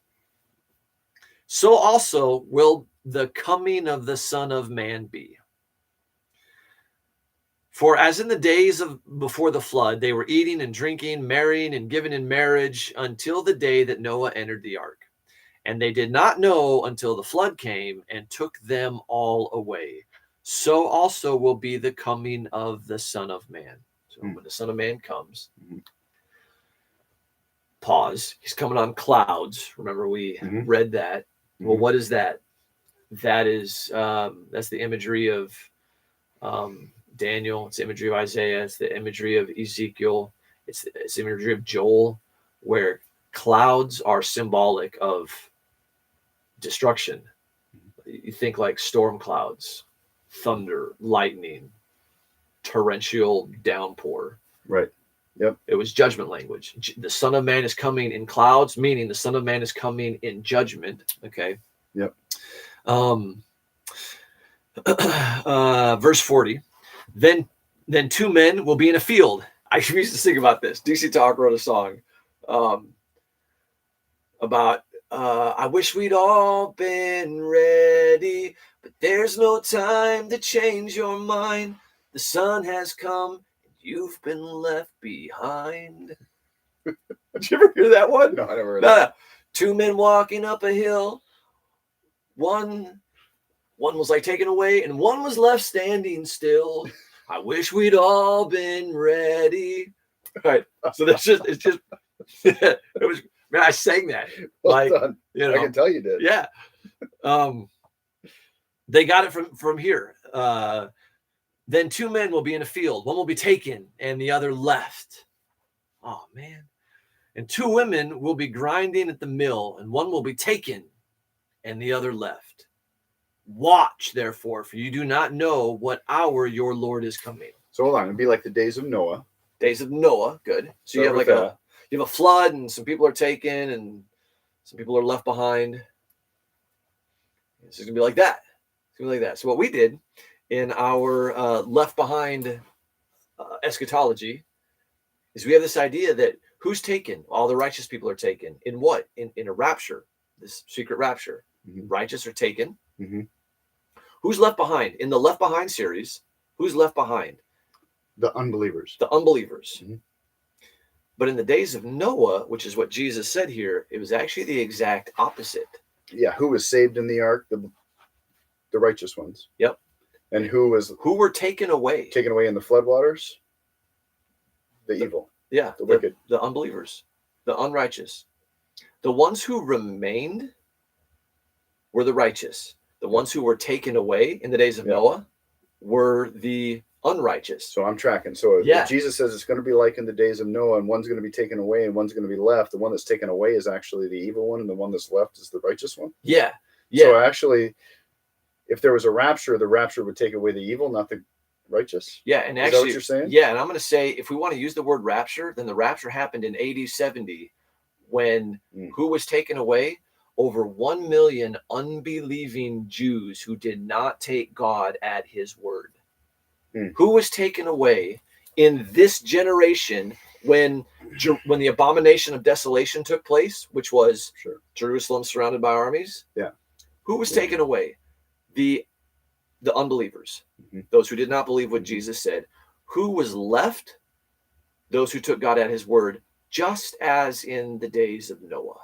so also will the coming of the Son of Man be. For as in the days of before the flood, they were eating and drinking, marrying and giving in marriage until the day that Noah entered the ark. And they did not know until the flood came and took them all away. So also will be the coming of the Son of Man." So when the Son of Man comes, pause, he's coming on clouds. Remember, we read that. Well, what is that? That is, that's the imagery of Daniel. It's the imagery of Isaiah. It's the imagery of Ezekiel. It's the imagery of Joel, where clouds are symbolic of destruction. You think like storm clouds, thunder, lightning, torrential downpour. Right. Yep. It was judgment language. The Son of Man is coming in clouds, meaning the Son of Man is coming in judgment. Okay. Yep. Verse 40. Then two men will be in a field. I used to sing about this. DC Talk wrote a song about I wish we'd all been ready, but there's no time to change your mind. The sun has come, and you've been left behind. Did you ever hear that one? No, I never heard that. Two men walking up a hill. One was like taken away, and one was left standing still. I wish we'd all been ready. Right. So it's just it was, man, I sang that. Well done. I can tell you did. Yeah. They got it from here. Then two men will be in a field. One will be taken and the other left. Oh, man. And two women will be grinding at the mill, and one will be taken and the other left. Watch, therefore, for you do not know what hour your Lord is coming. So hold on. It'd be like the days of Noah. Days of Noah. Good. So you have you have a flood, and some people are taken and some people are left behind. It's going to be like that. It's going to be like that. So what we did in our left behind eschatology is we have this idea that who's taken? All the righteous people are taken. In what? In a rapture, this secret rapture. Righteous are taken. Who's left behind? In the Left Behind series, who's left behind? The unbelievers. The unbelievers. But in the days of Noah, which is what Jesus said here, it was actually the exact opposite. Yeah, who was saved in the ark? The righteous ones. Yep. And who were taken away? Taken away in the floodwaters? The evil. Yeah. The wicked. The unbelievers. the unrighteous. The ones who remained were the righteous. The ones who were taken away in the days of Noah were the unrighteous. So I'm tracking. So if Jesus says it's going to be like in the days of Noah, and one's going to be taken away and one's going to be left, the one that's taken away is actually the evil one, and the one that's left is the righteous one? Yeah. So actually, if there was a rapture, the rapture would take away the evil, not the righteous? Yeah, and actually, is that what you're saying? Yeah, and I'm going to say, if we want to use the word rapture, then the rapture happened in AD 70 when who was taken away? Over 1 million unbelieving Jews who did not take God at his word. Who was taken away in this generation when the abomination of desolation took place, which was Jerusalem surrounded by armies? Yeah. Who was taken away? The unbelievers, those who did not believe what Jesus said. Who was left? Those who took God at his word, just as in the days of Noah.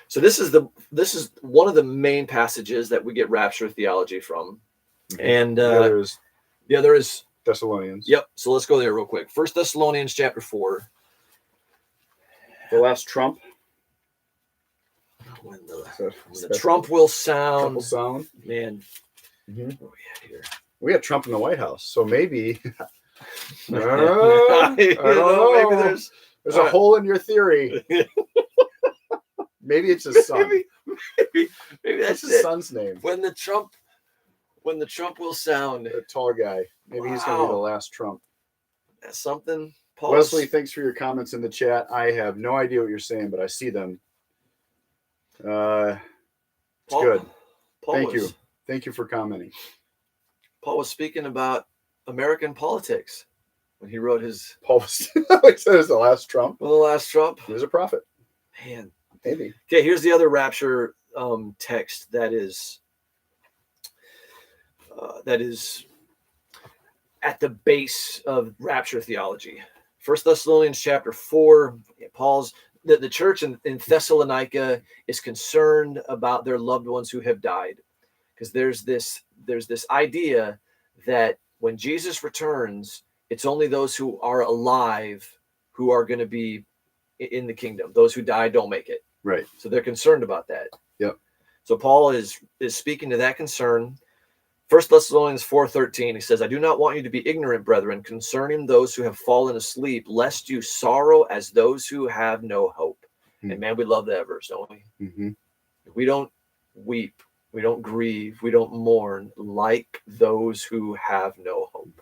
So this is one of the main passages that we get rapture theology from. And the other is Thessalonians. Yep. So let's go there real quick. 1 Thessalonians chapter 4. The last trump. When the trump will sound. Trump will sound. Man. Where are we at here? We had Trump in the White House. So maybe. I don't know. Maybe there's a hole in your theory. Maybe it's his son. Maybe that's his son's name. When the Trump will sound. A tall guy. Maybe he's going to be the last Trump. That's something. Paul Wesley, thanks for your comments in the chat. I have no idea what you're saying, but I see them. It's good. Thank you. Thank you for commenting. Paul was speaking about American politics when he wrote his. Paul was he said it was the last Trump. Well, the last Trump. He was a prophet. Man. Maybe. Okay, here's the other rapture text that is at the base of rapture theology. 1 Thessalonians chapter 4. Paul's the church in Thessalonica is concerned about their loved ones who have died, because there's this idea that when Jesus returns, it's only those who are alive who are going to be in the kingdom. Those who die don't make it. Right. So they're concerned about that. Yep. So Paul is speaking to that concern. 1 Thessalonians 4:13, he says, I do not want you to be ignorant, brethren, concerning those who have fallen asleep, lest you sorrow as those who have no hope. And man, we love that verse, don't we? We don't weep, we don't grieve, we don't mourn like those who have no hope.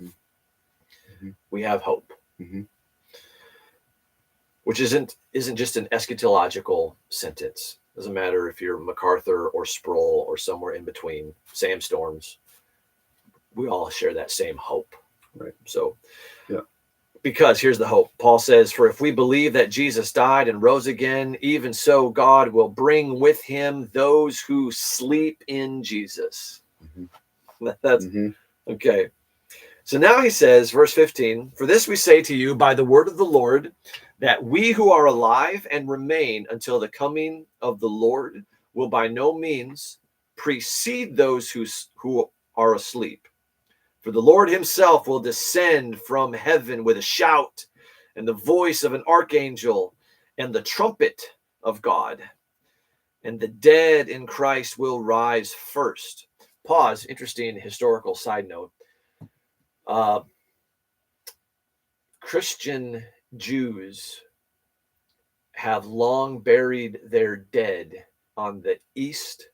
We have hope. Which isn't just an eschatological sentence. Doesn't matter if you're MacArthur or Sproul or somewhere in between, Sam Storms. We all share that same hope. Right. So, because here's the hope. Paul says, for if we believe that Jesus died and rose again, even so God will bring with him those who sleep in Jesus. That's okay. So now he says, verse 15, for this we say to you by the word of the Lord, that we who are alive and remain until the coming of the Lord will by no means precede those who are asleep. For the Lord himself will descend from heaven with a shout and the voice of an archangel and the trumpet of God. And the dead in Christ will rise first. Pause. Interesting historical side note. Christian Jews have long buried their dead on the east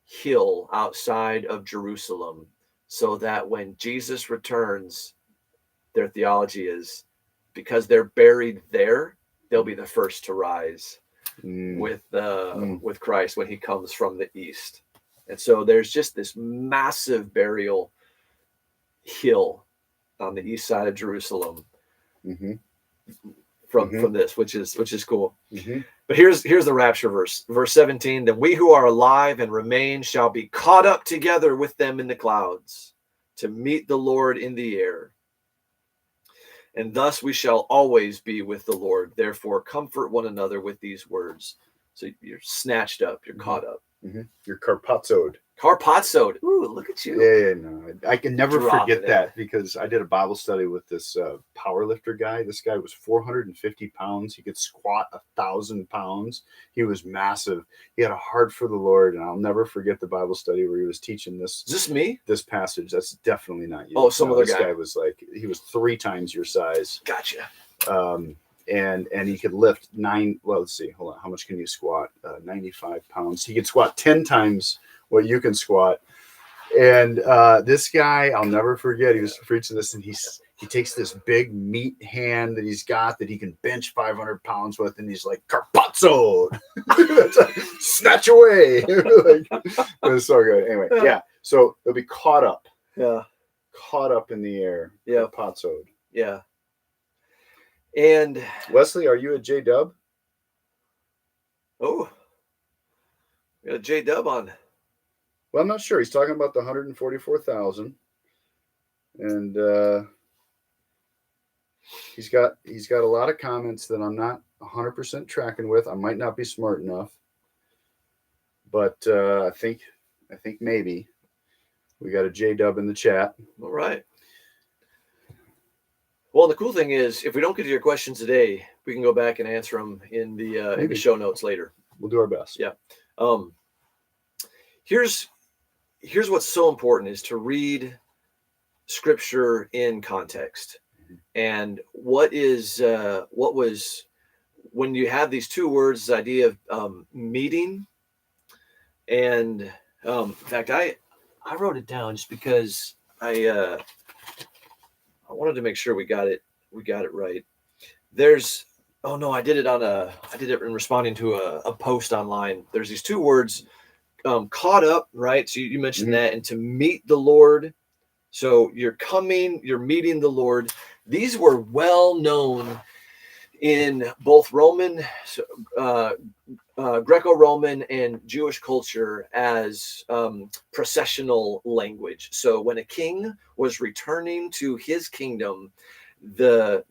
hill outside of Jerusalem, so that when Jesus returns, their theology is because they're buried there, they'll be the first to rise with Christ when he comes from the east. And so there's just this massive burial hill on the east side of Jerusalem from this, which is cool. But here's the rapture verse 17. Then we who are alive and remain shall be caught up together with them in the clouds to meet the Lord in the air, and thus we shall always be with the Lord. Therefore comfort one another with these words. So you're snatched up, you're caught up. You're carpazzoed. Harpazoed. Ooh, look at you. Yeah, no, I can never Dropping forget it. that because I did a Bible study with this power lifter guy. This guy was 450 pounds. He could squat 1,000 pounds. He was massive. He had a heart for the Lord, and I'll never forget the Bible study where he was teaching this. Is this me? This passage. That's definitely not you. Oh, some other this guy. guy was like, he was 3 times your size. Gotcha. And he could lift 9. Well, let's see. Hold on. How much can you squat? 95 pounds. He could squat 10 times what you can squat. And this guy, I'll never forget, he was preaching this, and he takes this big meat hand that he's got that he can bench 500 pounds with, and he's like, Carpazzo! Snatch away! Like, it was so good. Anyway, yeah. So they'll be caught up. Yeah. Caught up in the air. Yeah. Carpazzoed. Yeah. And Wesley, are you a J-Dub? Oh, we got a J-Dub on. Well, I'm not sure. He's talking about the 144,000, and he's got a lot of comments that I'm not 100% tracking with. I might not be smart enough, but I think maybe we got a J-Dub in the chat. All right. Well, the cool thing is, if we don't get to your questions today, we can go back and answer them in the show notes later. We'll do our best. Yeah. Here's what's so important is to read Scripture in context. And what was when you have these two words, this idea of meeting, and in fact, I wrote it down just because I wanted to make sure we got it right. I did it in responding to a post online. There's these two words, caught up, right? So you mentioned that, and to meet the Lord. So you're meeting the Lord. These were well known in both Roman, Greco-Roman and Jewish culture as processional language. So when a king was returning to his kingdom, the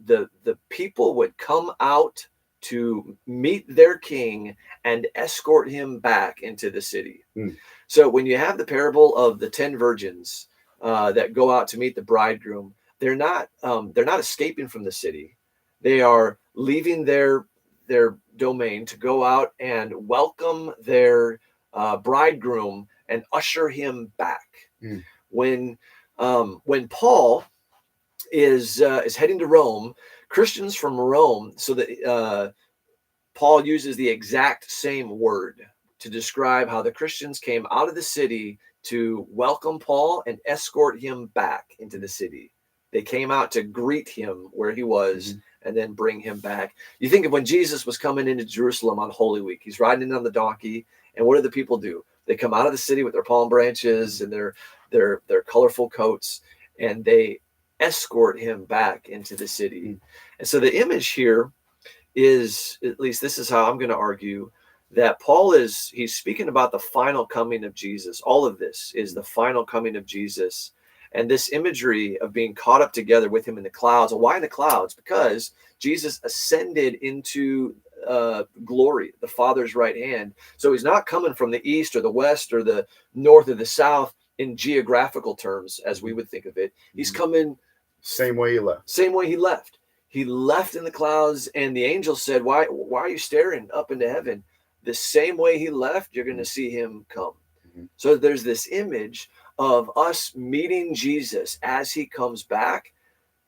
people would come out to meet their king and escort him back into the city. So when you have the parable of the 10 virgins that go out to meet the bridegroom, they're not escaping from the city. They are leaving their domain to go out and welcome their bridegroom and usher him back. When Paul is heading to Rome, Christians from Rome, so that Paul uses the exact same word to describe how the Christians came out of the city to welcome Paul and escort him back into the city. They came out to greet him where he was and then bring him back. You think of when Jesus was coming into Jerusalem on Holy Week. He's riding in on the donkey, and what do the people do? They come out of the city with their palm branches and their colorful coats, and they escort him back into the city. And so the image here is, at least this is how I'm going to argue, that Paul he's speaking about the final coming of Jesus. All of this is the final coming of Jesus. And this imagery of being caught up together with him in the clouds. Why in the clouds? Because Jesus ascended into glory, the Father's right hand. So he's not coming from the east or the west or the north or the south in geographical terms, as we would think of it. He's coming same way he left. Same way he left. He left in the clouds, and the angel said, why are you staring up into heaven? The same way he left, you're going to see him come. So there's this image of us meeting Jesus as he comes back,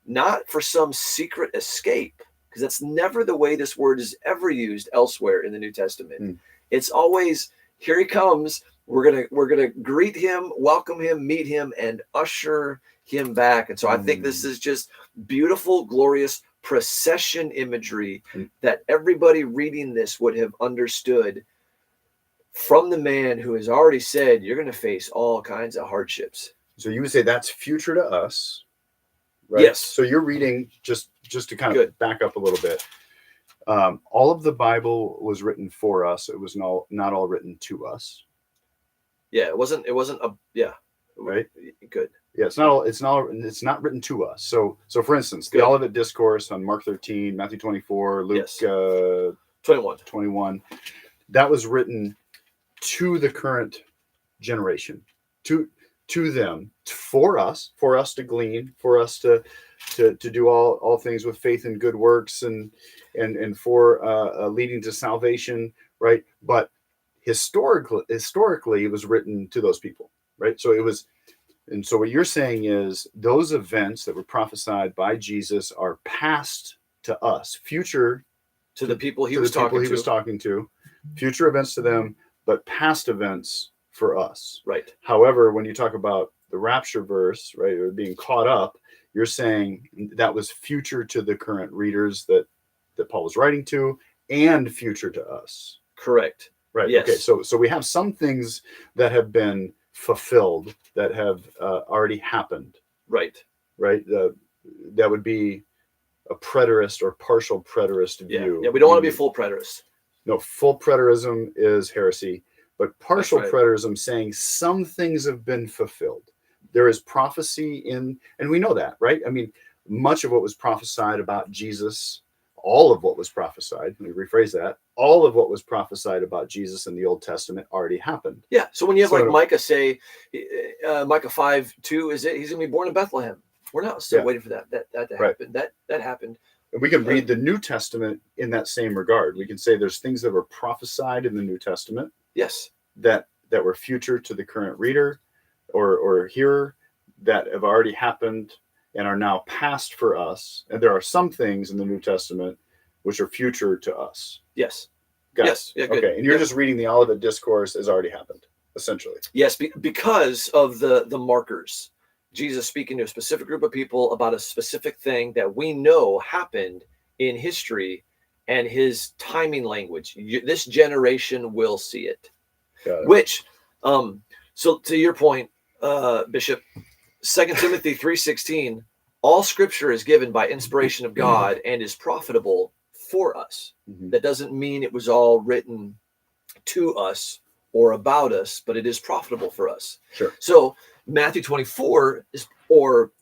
not for some secret escape, because that's never the way this word is ever used elsewhere in the New Testament. It's always, here he comes. We're gonna greet him, welcome him, meet him, and usher him back. And so I think this is just beautiful, glorious procession imagery that everybody reading this would have understood from the man who has already said, you're going to face all kinds of hardships. So you would say that's future to us, right? Yes. So you're reading, just to kind of back up a little bit. All of the Bible was written for us. It was not all written to us. Yeah, it wasn't right. Good. Yeah, it's not written to us. So for instance, the Olivet Discourse on Mark 13, Matthew 24, Luke 21. That was written to the current generation, to them, for us to glean, for us to do all things with faith and good works, and for leading to salvation, right? But historically, it was written to those people, right? So it was, and so what you're saying is those events that were prophesied by Jesus are past to us, future to the people he to was the people talking he to. was talking to, future events to them, but past events for us. Right. However, when you talk about the rapture verse, right, or being caught up, you're saying that was future to the current readers that Paul was writing to, and future to us. Correct. Right. Yes. Okay. So we have some things that have been fulfilled, that have already happened. Right. Right. That would be a preterist or partial preterist view. Yeah. We don't want to be full preterist. No, full preterism is heresy, but partial right. preterism, saying some things have been fulfilled. There is prophecy in, and we know that, right? I mean, much of what was prophesied about Jesus, all of what was prophesied, let me rephrase that, all of what was prophesied about Jesus in the Old Testament already happened. Yeah. So when you have like Micah say, Micah 5:2, is it he's going to be born in Bethlehem? We're not still waiting for that to happen. Right. That happened. And we can read the New Testament in that same regard. We can say there's things that were prophesied in the New Testament. Yes. That were future to the current reader or hearer, that have already happened and are now past for us. And there are some things in the New Testament which are future to us. Yes. Got yes. It. Yeah, good. Okay. And you're just reading the Olivet Discourse as already happened, essentially. Yes, because of the markers. Jesus speaking to a specific group of people about a specific thing that we know happened in history, and his timing language. This generation will see it. Got it. Which, so to your point, Bishop, 2 Timothy 3:16, all scripture is given by inspiration of God and is profitable for us. Mm-hmm. That doesn't mean it was all written to us or about us, but it is profitable for us. Sure. So Matthew 24 is, or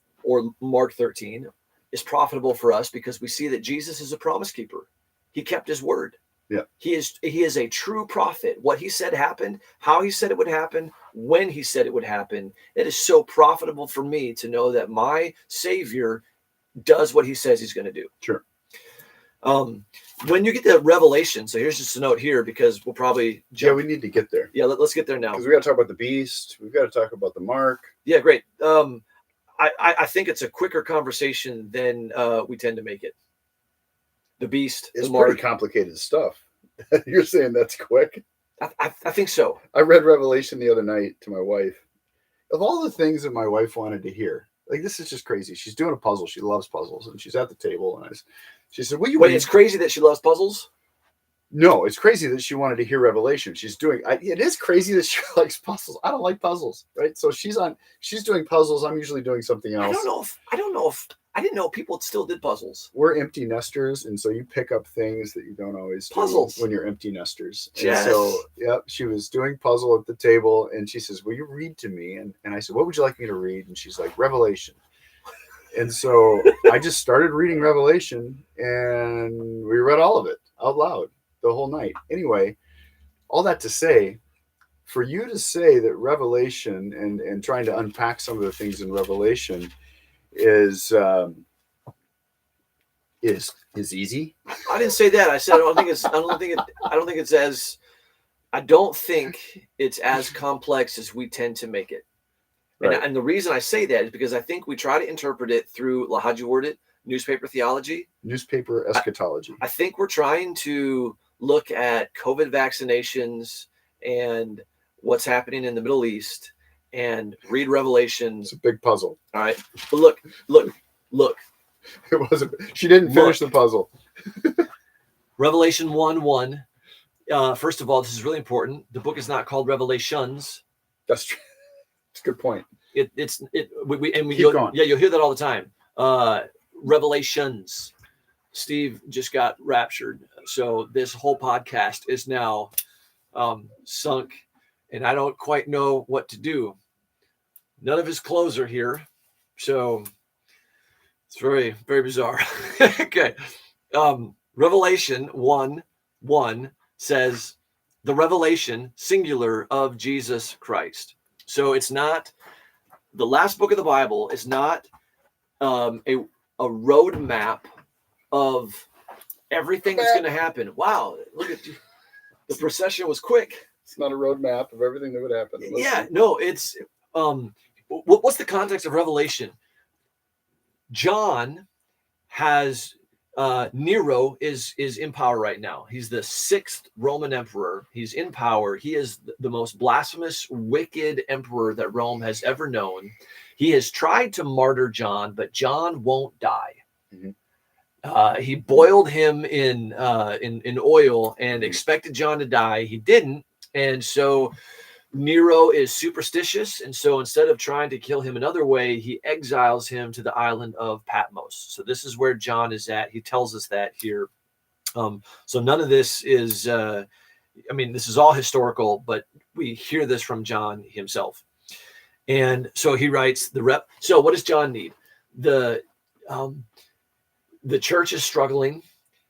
Mark 13 is profitable for us because we see that Jesus is a promise keeper. He kept his word. Yeah. He is a true prophet. What he said happened, how he said it would happen, when he said it would happen. It is so profitable for me to know that my Savior does what he says he's going to do. Sure. When you get to Revelation, so here's just a note here because we'll probably jump. Yeah, we need to get there. Yeah, let's get there now. Because we got to talk about the beast. We've got to talk about the mark. Yeah, great. I think it's a quicker conversation than we tend to make it. The beast, it's the mark. Pretty complicated stuff. You're saying that's quick? I think so. I read Revelation the other night to my wife. Of all the things that my wife wanted to hear, like, this is just crazy. She's doing a puzzle. She loves puzzles, and she's at the table, and she said, "Will you wait?" It's crazy that she loves puzzles. No, it's crazy that she wanted to hear Revelation. It is crazy that she likes puzzles. I don't like puzzles, right? So she's doing puzzles. I'm usually doing something else. I didn't know people still did puzzles. We're empty nesters, and so you pick up things that you don't always puzzles do when you're empty nesters. Yes. And so, yep, she was doing puzzle at the table, and she says, "Will you read to me?" And I said, "What would you like me to read?" And she's like, "Revelation." And so I just started reading Revelation, and we read all of it out loud the whole night. Anyway, all that to say, for you to say that Revelation and trying to unpack some of the things in Revelation is easy. I didn't say that. I said I don't think it's as complex as we tend to make it. Right. And the reason I say that is because I think we try to interpret it through, how'd you word it? Newspaper theology? Newspaper eschatology. I think we're trying to look at COVID vaccinations and what's happening in the Middle East and read Revelation. It's a big puzzle. All right. But look. It wasn't. She didn't finish the puzzle. Revelation 1:1. First of all, this is really important. The book is not called Revelations. That's true. That's a good point. You'll hear that all the time. Revelations. Steve just got raptured, so this whole podcast is now sunk, and I don't quite know what to do. None of his clothes are here, so it's very, very bizarre. Okay. Revelation 1:1 says, the revelation, singular, of Jesus Christ. So it's not, the last book of the Bible is not a roadmap of everything that's going to happen. Wow, look at the procession was quick. It's not a roadmap of everything that would happen. Yeah, no, it's what's the context of Revelation? John has Nero is in power right now. He's the 6th Roman emperor. He's in power. He is the most blasphemous, wicked emperor that Rome has ever known. He has tried to martyr John, but John won't die. Mm-hmm. He boiled him in oil and expected John to die. He didn't, and so Nero is superstitious, and so instead of trying to kill him another way, he exiles him to the island of Patmos. So this is where John is at. He tells us that here. So none of this is, this is all historical, but we hear this from John himself. And so he writes So what does John need? The church is struggling.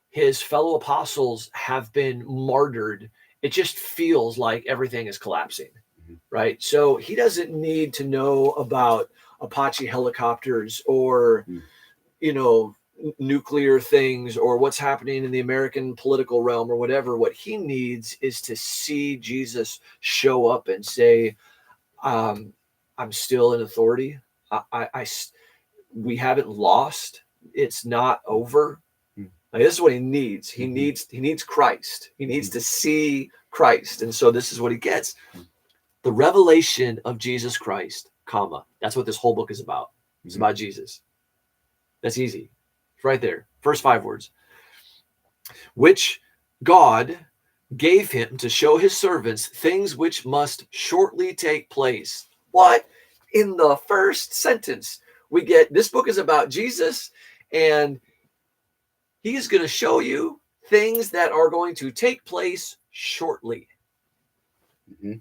His fellow apostles have been martyred. It just feels like everything is collapsing, right? So he doesn't need to know about Apache helicopters or, nuclear things or what's happening in the American political realm or whatever. What he needs is to see Jesus show up and say, I'm still in authority. We haven't lost. It's not over. Like, this is what he needs. He needs Christ. He needs to see Christ. And so this is what he gets. The revelation of Jesus Christ, comma. That's what this whole book is about. It's about Jesus. That's easy. It's right there. First 5 words. Which God gave him to show his servants things which must shortly take place. What? In the first sentence, we get this book is about Jesus, and he is going to show you things that are going to take place shortly. Mm-hmm.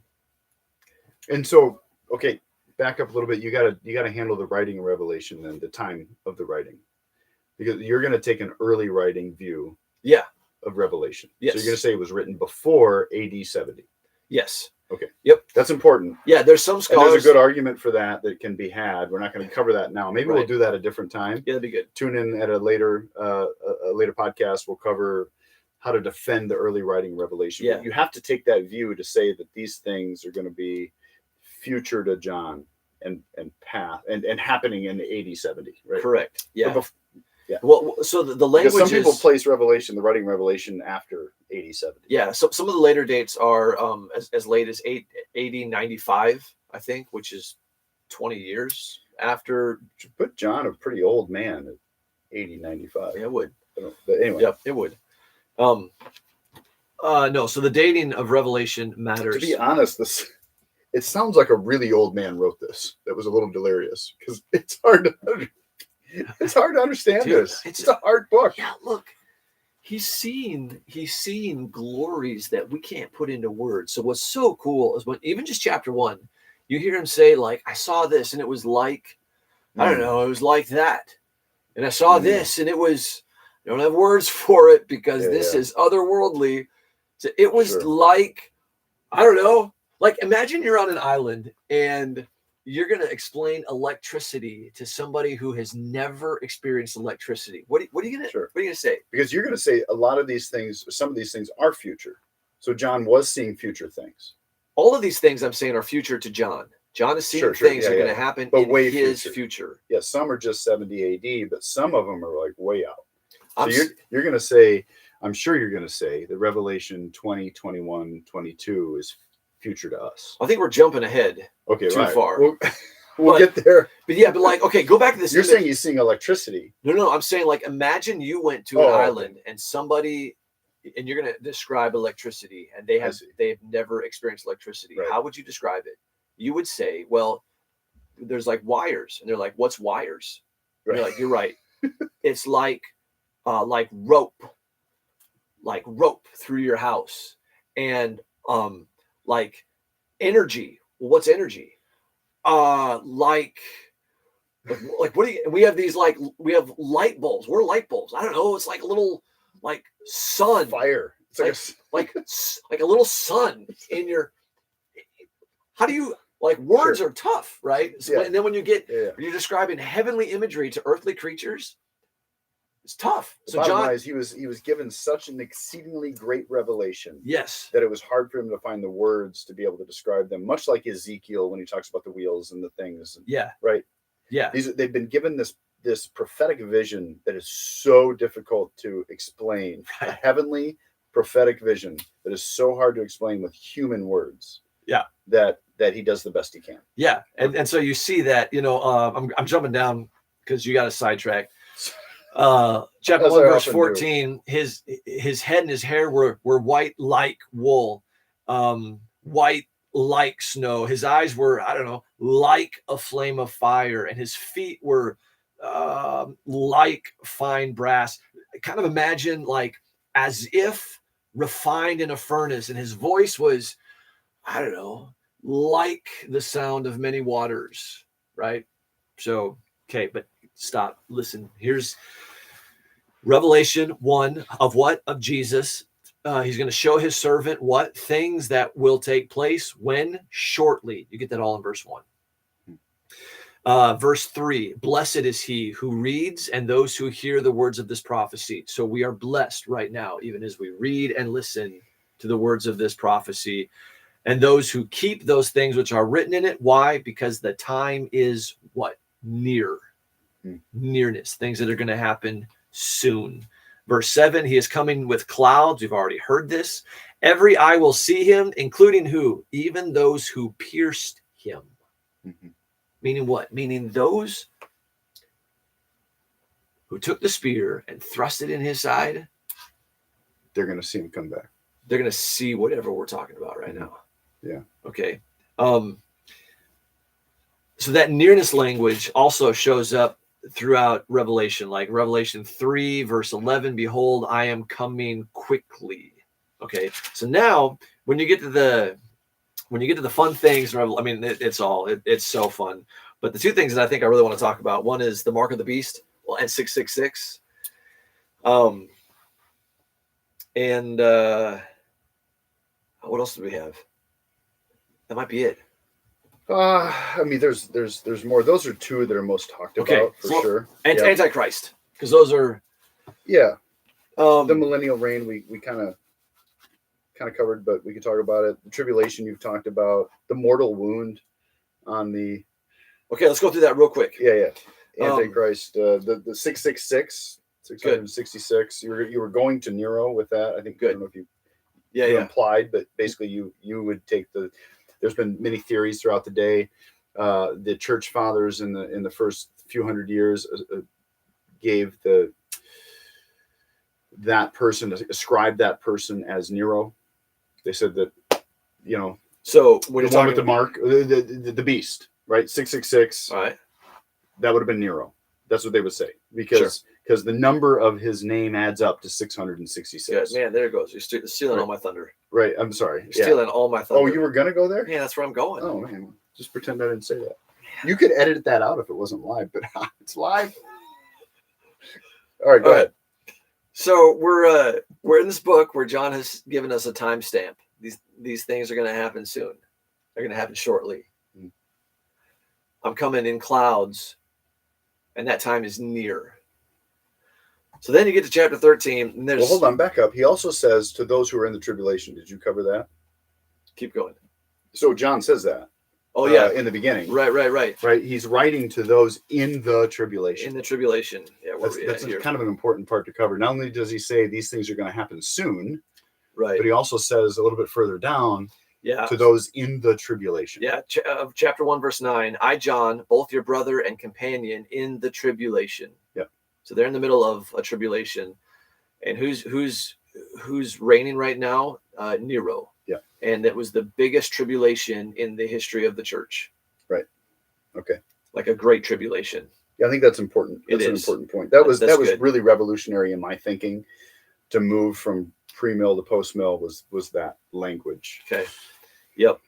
And so, okay, back up a little bit. You gotta handle the writing of Revelation, then the time of the writing, because you're going to take an early writing view. Yeah. Of Revelation. Yes. So you're going to say it was written before AD 70. Yes. Okay. Yep. That's important. Yeah, there's some scholars. And there's a good argument for that can be had. We're not going to cover that now. Maybe we'll do that a different time. Yeah, that'd be good. Tune in at a later podcast. We'll cover how to defend the early writing of Revelation. Yeah. But you have to take that view to say that these things are going to be future to John and path and happening in the AD 70, right? Correct. Yeah. Yeah. Well, so the language because some people place Revelation, the writing Revelation, after AD 70. Yeah. So some of the later dates are as late as AD 95, I think, which is 20 years after. To put John, a pretty old man, at AD 95. Yeah, it would. But anyway. Yep, it would. No. So the dating of Revelation matters. To be honest, it sounds like a really old man wrote this. That was a little delirious because it's hard to understand. Dude, this. It's a hard book. Yeah, look, he's seeing glories that we can't put into words. So what's so cool is when even just chapter 1, you hear him say, like, I saw this and it was like, I don't know, it was like that. And I saw this and it was, I don't have words for it because this is otherworldly. So it was like, I don't know, like imagine you're on an island and you're going to explain electricity to somebody who has never experienced electricity. What are you going to say? Because you're going to say a lot of these things, some of these things are future. So John was seeing future things. All of these things I'm saying are future to John. John is seeing things that are going to happen in his future. Yeah, some are just 70 AD, but some of them are like way out. So you're going to say, I'm sure you're going to say that Revelation 20, 21, 22 is future to us. I think we're jumping ahead. Okay, too far. We'll get there. But like, okay, go back to this. You're saying he's seeing electricity. No, I'm saying like, imagine you went to an island and somebody, and you're going to describe electricity, and they've never experienced electricity. Right. How would you describe it? You would say, well, there's like wires, and they're like, what's wires? Right. You're like, you're right. It's like rope through your house, and like energy. Well, what's energy? Like what do you? We have these we have light bulbs. We're light bulbs. I don't know. It's like a little like sun fire. It's like a little sun in your. How do you like words Sure. are tough, right? So, Yeah. and then when you get Yeah. when you're describing heavenly imagery to earthly creatures, it's tough. The So bottom John, line is he was given such an exceedingly great revelation yes, that it was hard for him to find the words to be able to describe them. Much like Ezekiel when he talks about the wheels and the things. yeah, Right. yeah, They've been given this prophetic vision that is so difficult to explain. right. A heavenly prophetic vision that is so hard to explain with human words. Yeah. That he does the best he can. Yeah, and so you see that, I'm jumping down because you got a sidetrack. Chapter As 1, I verse often 14, his head and his hair were white like wool, white like snow. His eyes were, I don't know, like a flame of fire, and his feet were like fine brass. Kind of imagine like as if refined in a furnace, and his voice was, I don't know, like the sound of many waters, right? So, okay, but stop. Listen, here's Revelation 1 of what? Of Jesus. He's going to show his servant what? Things that will take place when? Shortly. You get that all in verse 1. Verse 3, blessed is he who reads and those who hear the words of this prophecy. So we are blessed right now, even as we read and listen to the words of this prophecy. And those who keep those things which are written in it. Why? Because the time is what? Near. Nearness. Things that are going to happen soon. Verse 7, he is coming with clouds. We've already heard this. Every eye will see him, including who? Even those who pierced him. Mm-hmm. Meaning what? Meaning those who took the spear and thrust it in his side. They're going to see him come back. They're going to see whatever we're talking about right now. Yeah. Okay. So that nearness language also shows up throughout Revelation, like Revelation 3, verse 11, behold, I am coming quickly. Okay. So now when you get to the fun things, I mean, it's so fun. But the two things that I think I really want to talk about, one is the mark of the beast, and 666. And what else do we have? That might be it. I mean, there's more. Those are two that are most talked about for sure. And Antichrist, because those are the millennial reign. We kind of covered, but we can talk about it. The tribulation you've talked about. The mortal wound on the. Okay, let's go through that real quick. Yeah. Antichrist. The 666, 666. You were going to Nero with that. I think. Good. I don't know if you implied, but basically you would take the. There's been many theories throughout the day. The church fathers in the first few hundred years gave that person, ascribed that person as Nero. They said that, So when the one with the mark, the beast, right? 666. All right. That would have been Nero. That's what they would say because the number of his name adds up to 666. Yeah, man, there it goes. You're stealing all my thunder. Right. I'm sorry. You're stealing all my thunder. Oh, you were gonna go there? Yeah, that's where I'm going. Oh man, just pretend I didn't say that. You could edit that out if it wasn't live, but it's live. All right, go ahead. So we're in this book where John has given us a timestamp. These things are going to happen soon. They're going to happen shortly. Mm. I'm coming in clouds, and that time is near. So then you get to chapter 13, and there's. Well, hold on, back up. He also says to those who are in the tribulation. Did you cover that? Keep going. So John says that. Oh yeah, in the beginning. Right. He's writing to those in the tribulation. In the tribulation, yeah. That's kind of an important part to cover. Not only does he say these things are going to happen soon, right, but he also says a little bit further down, to those in the tribulation. Yeah, chapter 1, verse 9. I, John, both your brother and companion in the tribulation. Yeah. So they're in the middle of a tribulation, and who's reigning right now? Nero. Yeah. And that was the biggest tribulation in the history of the church. Right. Okay. Like a great tribulation. Yeah, I think that's important. That's an important point. That was really revolutionary in my thinking. To move from pre-mill to post-mill was that language. Okay. Yep.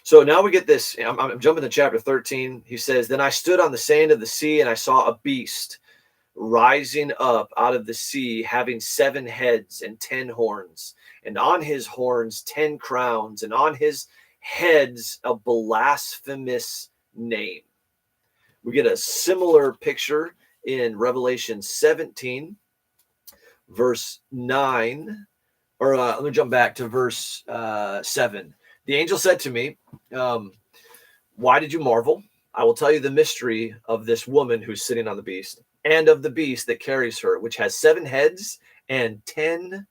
So now we get this. I'm jumping to chapter 13. He says, then I stood on the sand of the sea and I saw a beast rising up out of the sea, having 7 heads and 10 horns, and on his horns 10 crowns, and on his heads a blasphemous name. We get a similar picture in Revelation 17, verse 9. Or let me jump back to verse 7. The angel said to me, why did you marvel? I will tell you the mystery of this woman who's sitting on the beast, and of the beast that carries her, which has 7 heads and 10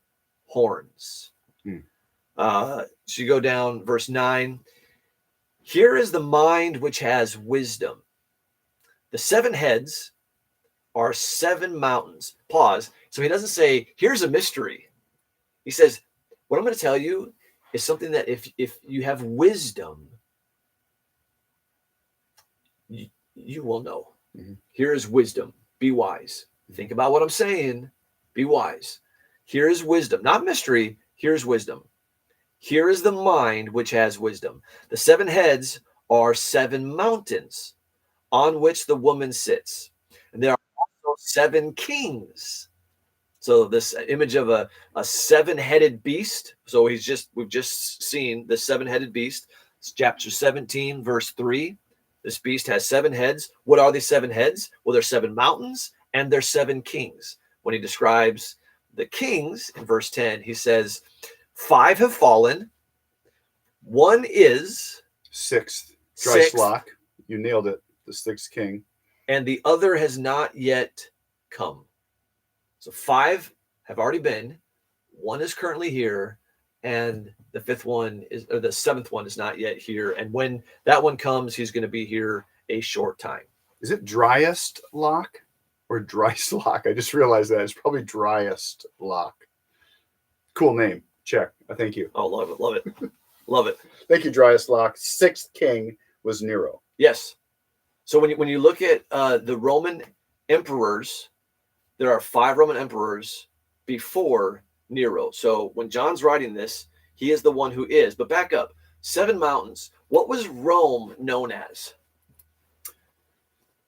horns. So you go down, verse 9. Here is the mind which has wisdom. The 7 heads are 7 mountains. Pause. So he doesn't say, here's a mystery. He says, what I'm going to tell you is something that if you have wisdom, you will know. Here is wisdom. Be wise. Think about what I'm saying. Be wise. Here is wisdom. Not mystery. Here's wisdom. Here is the mind which has wisdom. The 7 heads are 7 mountains on which the woman sits. And there are also 7 kings. So this image of a 7-headed beast. So we've just seen the 7-headed beast. It's chapter 17, verse 3. This beast has 7 heads. What are these 7 heads? Well, there's 7 mountains and there's 7 kings. When he describes the kings in verse 10, he says, 5 have fallen. 1 is 6th. Dryslok. You nailed it. The 6th king. And the other has not yet come. So 5 have already been. 1 is currently here. And the 5th one is, or the 7th one is not yet here. And when that one comes, he's going to be here a short time. Is it driest lock or Dryslok? I just realized that it's probably driest lock. Cool name. Check. Thank you. Oh, love it. Love it. Love it. Thank you, Dryest lock. 6th king was Nero. Yes. So when you look at the Roman emperors, there are 5 Roman emperors before Nero. So when John's writing this, he is the one who is. But back up, 7 mountains. What was Rome known as?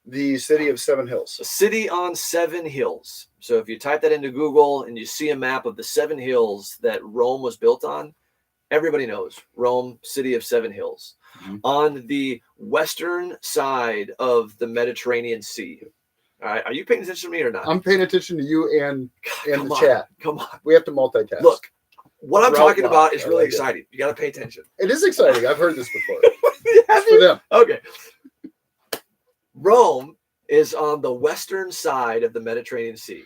The city of 7 hills. A city on 7 hills. So if you type that into Google and you see a map of the 7 hills that Rome was built on, everybody knows Rome, city of 7 hills. On the western side of the Mediterranean Sea. All right, are you paying attention to me or not? I'm paying attention to you and the chat. Come on. We have to multitask. Look, what I'm talking about is really exciting. You got to pay attention. It is exciting. I've heard this before. It's for them. Okay. Rome is on the western side of the Mediterranean Sea.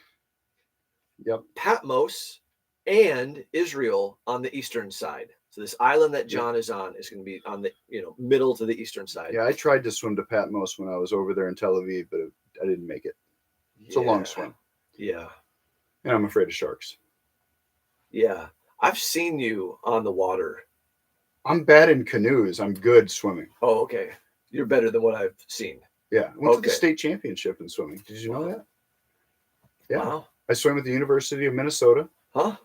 Yep. Patmos and Israel on the eastern side. So this island that John is on is going to be on the middle to the eastern side. Yeah, I tried to swim to Patmos when I was over there in Tel Aviv, but I didn't make it. It's a long swim. Yeah. And I'm afraid of sharks. Yeah. I've seen you on the water. I'm bad in canoes. I'm good swimming. Oh, okay. You're better than what I've seen. Yeah. I went to the state championship in swimming. Did you know that? Yeah. Wow. I swam at the University of Minnesota. Huh?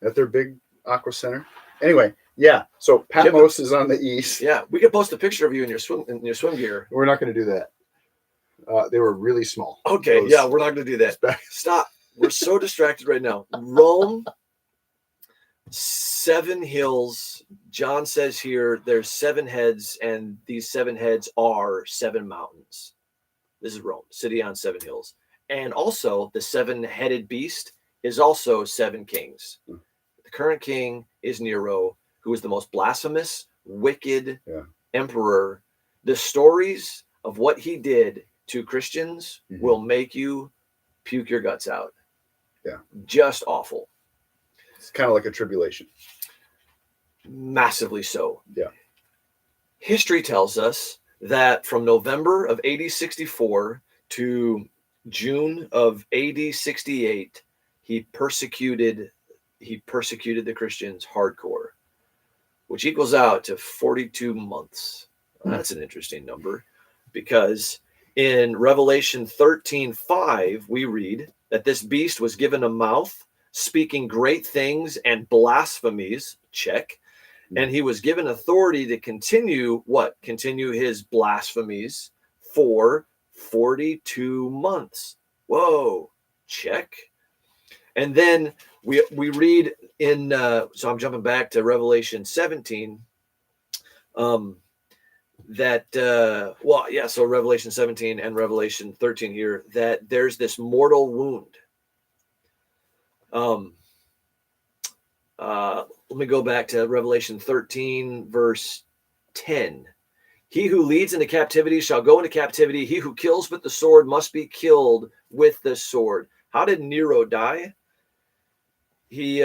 At their big aqua center. Anyway, yeah. So Patmos is on the east. Yeah. We could post a picture of you in your swim gear. We're not going to do that. They were really small. Okay. Yeah, we're not going to do that. Stop. We're so distracted right now. Rome, 7 hills. John says here there's 7 heads, and these 7 heads are 7 mountains. This is Rome, city on 7 hills. And also the 7-headed beast is also 7 kings. The current king is Nero, who is the most blasphemous, wicked emperor. The stories of what he did to Christians will make you puke your guts out. Yeah. Just awful. It's kind of like a tribulation. Massively so. Yeah. History tells us that from November of AD 64 to June of AD 68, he persecuted the Christians hardcore, which equals out to 42 months. That's an interesting number, because in Revelation 13:5, we read that this beast was given a mouth, speaking great things and blasphemies, check. And he was given authority to continue his blasphemies for 42 months. Whoa. Check. And then we read in, so I'm jumping back to Revelation 17, so Revelation 17 and Revelation 13 here, that there's this mortal wound. Let me go back to Revelation 13, verse 10. He who leads into captivity shall go into captivity. He who kills with the sword must be killed with the sword. How did Nero die? He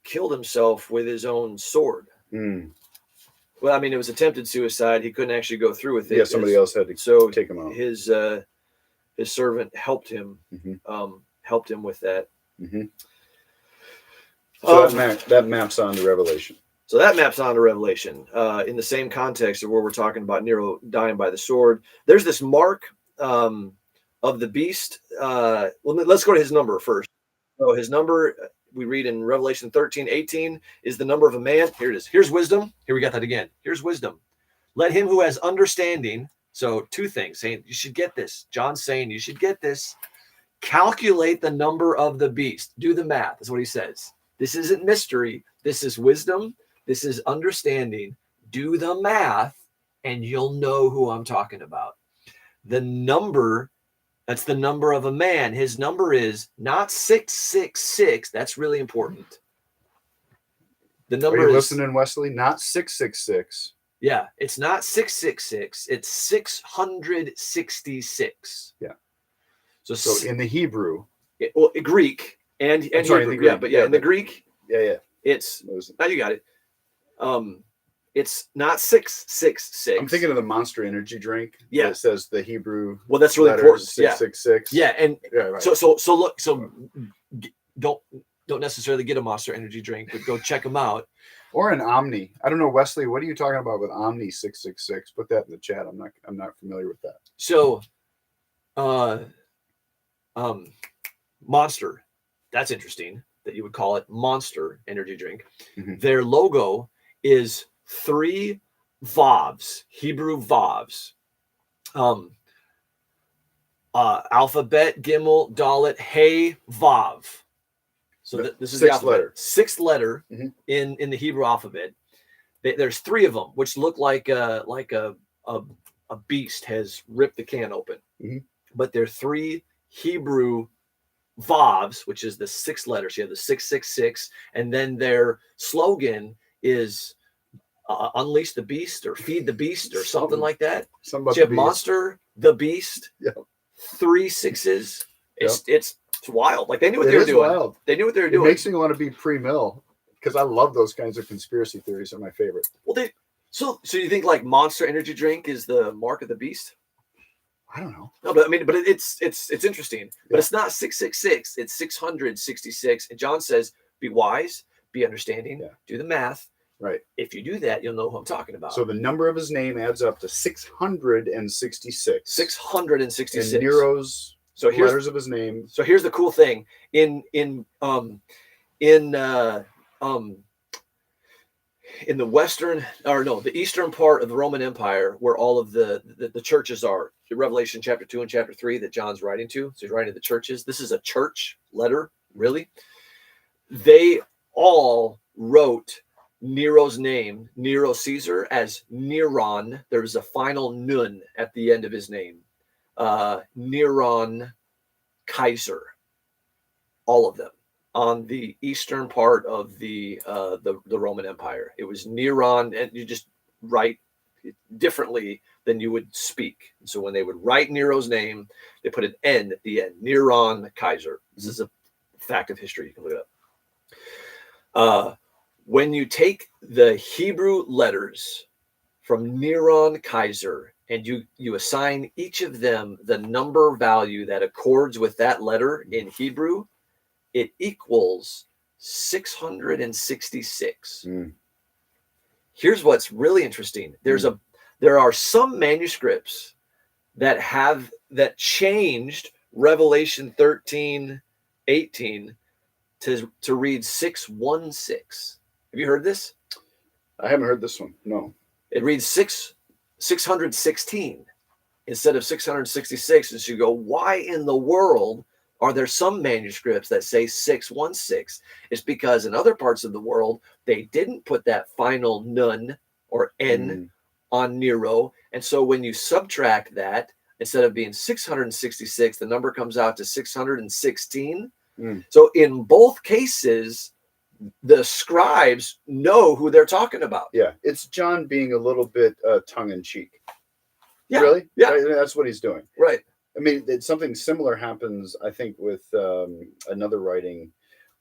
killed himself with his own sword. Well, I mean, it was attempted suicide. He couldn't actually go through with it. Yeah, somebody else had to take him out. His servant helped him, with that. So that maps onto Revelation. So that maps onto Revelation in the same context of where we're talking about Nero dying by the sword. There's this mark of the beast. Well, let's go to his number first. So his number, we read in Revelation 13:18, is the number of a man. Here it is. Here's wisdom. Here we got that again. Here's wisdom. Let him who has understanding. So two things saying you should get this. John's saying you should get this. Calculate the number of the beast. Do the math. That's what he says. This isn't mystery. This is wisdom. This is understanding. Do the math, and you'll know who I'm talking about. The number, that's the number of a man. His number is not 666. That's really important. The number Are you is listening, Wesley? Not 666. Yeah, it's not 666. It's 666. Yeah. So in the Hebrew, Greek and sorry, Hebrew, in the Greek, in the Greek, it's now you got it. It's not 666. I'm thinking of the Monster Energy drink. Yeah, it says the Hebrew. Well, that's really important. 666. Yeah, and right. So look. So don't necessarily get a Monster Energy drink, but go check them out. Or an Omni. I don't know, Wesley. What are you talking about with Omni 666? Put that in the chat. I'm not familiar with that. So, Monster. That's interesting that you would call it Monster Energy drink. Their logo is 3 Vavs, Hebrew Vavs. Alphabet, Gimel, Dalet, Hey, Vav. So this is the alphabet. Sixth letter in the Hebrew alphabet. There's 3 of them, which look like a beast has ripped the can open. But they're 3 Hebrew Vavs, which is the 6th letter. So you have the 666, and then their slogan is unleash the beast or feed the beast or something like that. So you have Monster, the beast, 3 6s. It's wild. Like they knew what they were doing. Wild. They knew what they were doing. It makes me want to be pre-mill because I love those kinds of conspiracy theories. They're my favorite. Well, so you think like Monster Energy drink is the mark of the beast? I don't know. No, but I mean, but it's interesting. But it's not 666. It's 666. And John says, "Be wise, be understanding, do the math." Right. If you do that, you'll know who I'm talking about. So the number of his name adds up to 666. 666. And Nero's letters of his name. So here's the cool thing. In the western, or no, the eastern part of the Roman Empire, where all of the churches are, Revelation chapter 2 and chapter 3 that John's writing to. So he's writing to the churches. This is a church letter, really. They all wrote Nero's name, Nero Caesar, as Neron. There was a final nun at the end of his name. Neron Kaiser. All of them on the eastern part of the Roman Empire. It was Neron, and you just write differently than you would speak. So when they would write Nero's name, they put an N at the end. Neron Kaiser. This is a fact of history. You can look it up. When you take the Hebrew letters from Neron Kaiser and you assign each of them the number value that accords with that letter in Hebrew, it equals 666. Here's what's really interesting. There are some manuscripts that changed Revelation 13:18 to read 616. Have you heard this? I haven't heard this one. No. It reads 616. instead of 666. And so you go, why in the world are there some manuscripts that say 616? It's because in other parts of the world, they didn't put that final nun or N on Nero. And so when you subtract that, instead of being 666, the number comes out to 616. So in both cases, the scribes know who they're talking about. Yeah, it's John being a little bit tongue-in-cheek. Yeah, really? Yeah, right? That's what he's doing. Right. I mean, something similar happens, I think, with another writing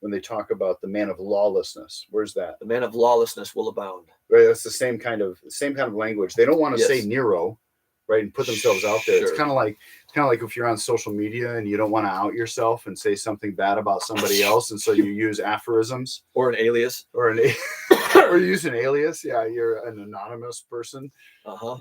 when they talk about the man of lawlessness. Where's that? The man of lawlessness will abound. Right. That's the same kind of language. They don't want to Yes. say Nero, right, and put themselves out there. Sure. It's kind of like if you're on social media and you don't want to out yourself and say something bad about somebody else, and so you use aphorisms or an alias, or you use an alias. Yeah, you're an anonymous person.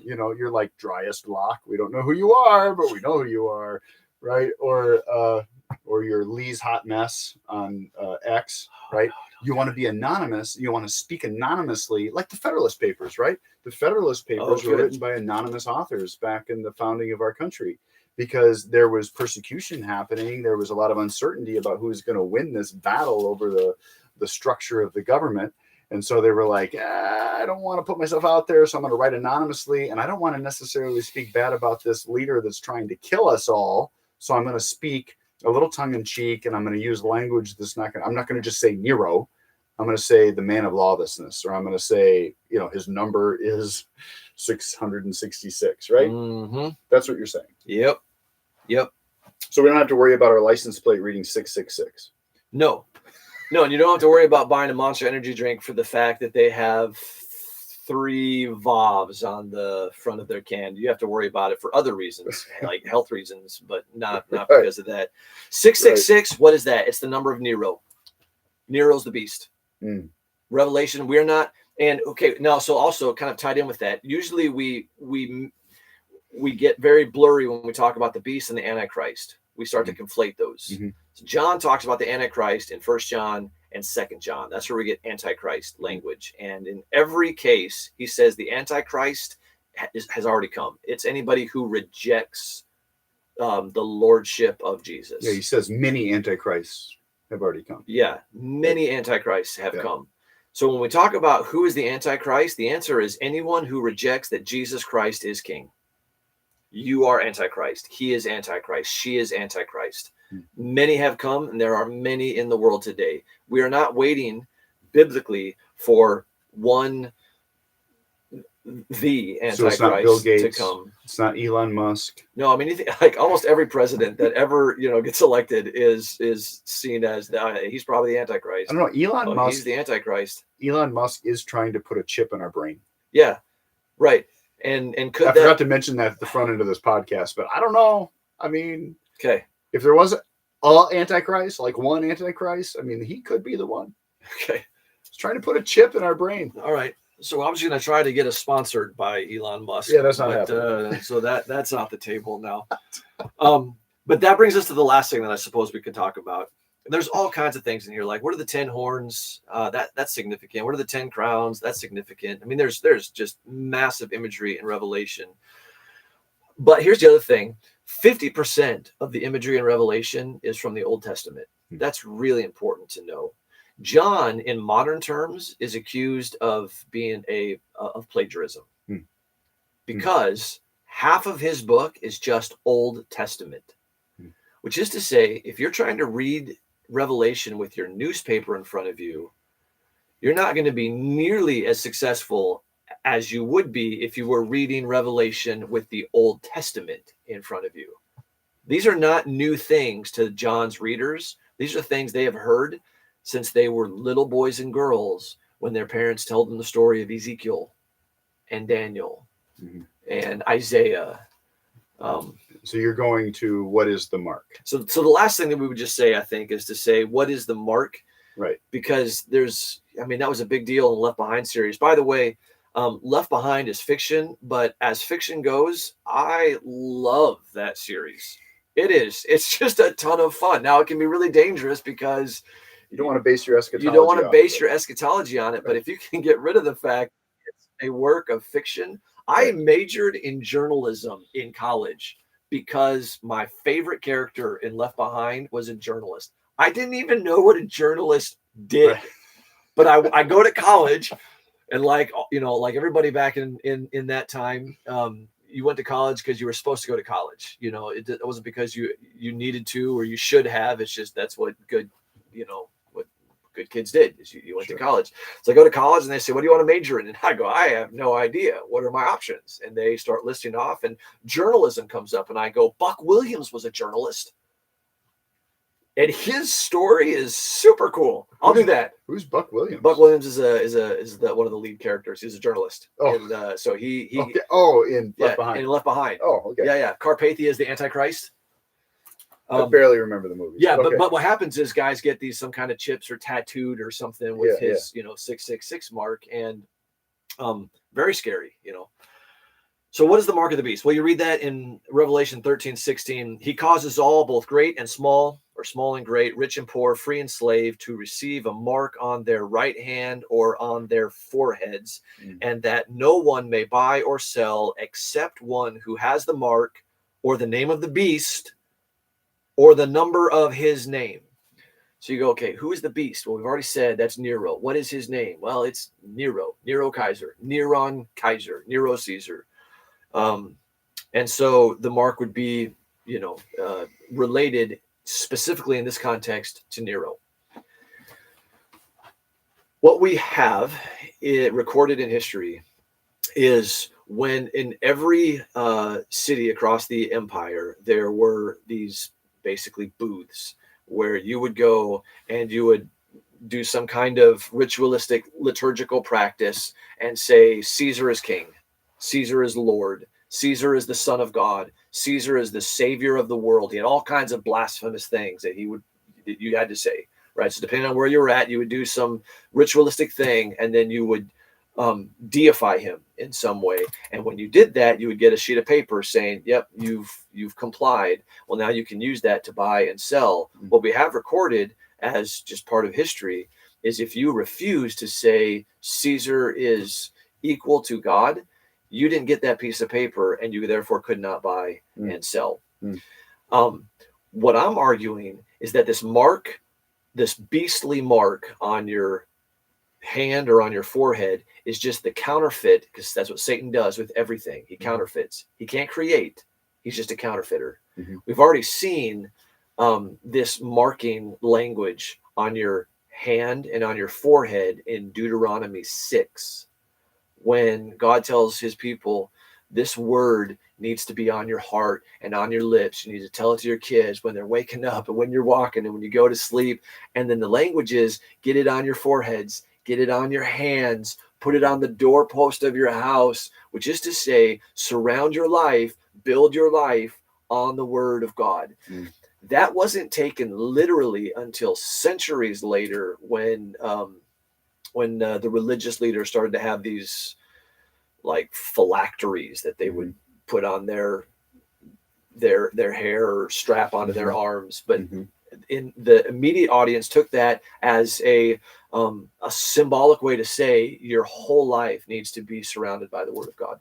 You know, you're like Driest Lock. We don't know who you are, but we know who you are, right? Or your Lee's Hot Mess on X, right? You want to be anonymous. You want to speak anonymously, like the Federalist Papers, right? The Federalist Papers were written by anonymous authors back in the founding of our country because there was persecution happening. There was a lot of uncertainty about who's going to win this battle over the structure of the government. And so they were like, I don't want to put myself out there, so I'm going to write anonymously. And I don't want to necessarily speak bad about this leader that's trying to kill us all. So I'm going to speak a little tongue-in-cheek, and I'm going to use language that's I'm not going to just say Nero. I'm going to say the man of lawlessness, or I'm going to say, his number is 666, right? That's what you're saying. Yep. So we don't have to worry about our license plate reading 666. No, and you don't have to worry about buying a Monster Energy drink for the fact that they have 3 VOVs on the front of their can. You have to worry about it for other reasons, like health reasons, but not because of that. 666, what is that? It's the number of Nero. Nero's the beast. Revelation, we're not. And okay, now, so also kind of tied in with that, usually we get very blurry when we talk about the beast and the Antichrist. We start to conflate those. So John talks about the Antichrist in 1 John and 2 John. That's where we get Antichrist language. And in every case, he says the Antichrist has already come. It's anybody who rejects the lordship of Jesus. Yeah, he says many Antichrists have already come. Yeah, many Antichrists have come. So when we talk about who is the Antichrist, the answer is anyone who rejects that Jesus Christ is king. You are Antichrist. He is Antichrist. She is Antichrist. Many have come, and there are many in the world today. We are not waiting biblically for the Antichrist so it's not Bill Gates, to come. It's not Elon Musk. No, I mean, like almost every president that ever gets elected is seen as he's probably the Antichrist. I don't know. Elon Musk. He's the Antichrist. Elon Musk is trying to put a chip in our brain. Yeah, right. And could I forgot to mention that at the front end of this podcast, but I don't know. I mean, okay, if there was a Antichrist, like one Antichrist, I mean, he could be the one. Okay, he's trying to put a chip in our brain. All right. So I was going to try to get us sponsored by Elon Musk. Yeah, that's not happening. So that's off the table now. But that brings us to the last thing that I suppose we could talk about. There's all kinds of things in here. Like, what are the 10 horns? That's significant. What are the 10 crowns? That's significant. I mean, there's just massive imagery in Revelation. But here's the other thing. 50% of the imagery in Revelation is from the Old Testament. That's really important to know. John, in modern terms, is accused of being of plagiarism because half of his book is just Old Testament, which is to say, if you're trying to read Revelation with your newspaper in front of you, you're not going to be nearly as successful as you would be if you were reading Revelation with the Old Testament in front of you. These are not new things to John's readers. These are things they have heard since they were little boys and girls when their parents told them the story of Ezekiel and Daniel and Isaiah. So you're going to, what is the mark? So the last thing that we would just say, I think, is to say, what is the mark? Right. Because that was a big deal in the Left Behind series. By the way, Left Behind is fiction, but as fiction goes, I love that series. It is. It's just a ton of fun. Now, it can be really dangerous because you don't want to base your eschatology. You don't want to base your eschatology on it, but if you can get rid of the fact a work of fiction. I majored in journalism in college because my favorite character in Left Behind was a journalist. I didn't even know what a journalist did, but I go to college, and like everybody back in that time, you went to college because you were supposed to go to college. It wasn't because you needed to or you should have. It's just that's what good kids did, is you went to college. So I go to college and they say, what do you want to major in? And I go, I have no idea. What are my options? And they start listing off, and journalism comes up, and I go, Buck Williams was a journalist. And his story is super cool. I'll do that. Who's Buck Williams? Buck Williams is one of the lead characters. He's a journalist. Oh. And so he in Left Behind. In Left Behind. Oh, okay. Yeah. Carpathia is the Antichrist. I barely rember the movie. Yeah, but what happens is guys get some kind of chips or tattooed or something with his 666 mark, and very scary. So what is the mark of the beast? Well, you read that in Revelation 13:16. He causes all, both great and small, or small and great, rich and poor, free and slave, to receive a mark on their right hand or on their foreheads, and that no one may buy or sell except one who has the mark or the name of the beast or the number of his name. So you go, okay, who is the beast? Well, we've already said that's Nero. What is his name? Well, it's Nero Kaiser, Neron Kaiser, Nero Caesar. And so the mark would be, related specifically in this context to Nero. What we have recorded in history is when in every city across the empire, there were these basically booths where you would go and you would do some kind of ritualistic liturgical practice and say, Caesar is king, Caesar is Lord, Caesar is the Son of God, Caesar is the Savior of the world. He had all kinds of blasphemous things that you had to say, right? So depending on where you were at, you would do some ritualistic thing, and then you would deify him in some way. And when you did that, you would get a sheet of paper saying, yep, you've complied. Well, now you can use that to buy and sell. What we have recorded as just part of history is if you refuse to say Caesar is equal to God, you didn't get that piece of paper, and you therefore could not buy and sell. What I'm arguing is that this mark, this beastly mark on your hand or on your forehead, is just the counterfeit, because that's what Satan does with everything. He counterfeits. He can't create. He's just a counterfeiter. We've already seen this marking language on your hand and on your forehead in Deuteronomy 6, when God tells his people, this word needs to be on your heart and on your lips. You need to tell it to your kids when they're waking up and when you're walking and when you go to sleep. And then the language is, get it on your foreheads, get it on your hands, put it on the doorpost of your house, which is to say, surround your life, build your life on the word of God. That wasn't taken literally until centuries later, when the religious leaders started to have these like phylacteries that they would put on their hair or strap onto their arms. But in the immediate audience took that as a symbolic way to say your whole life needs to be surrounded by the word of God.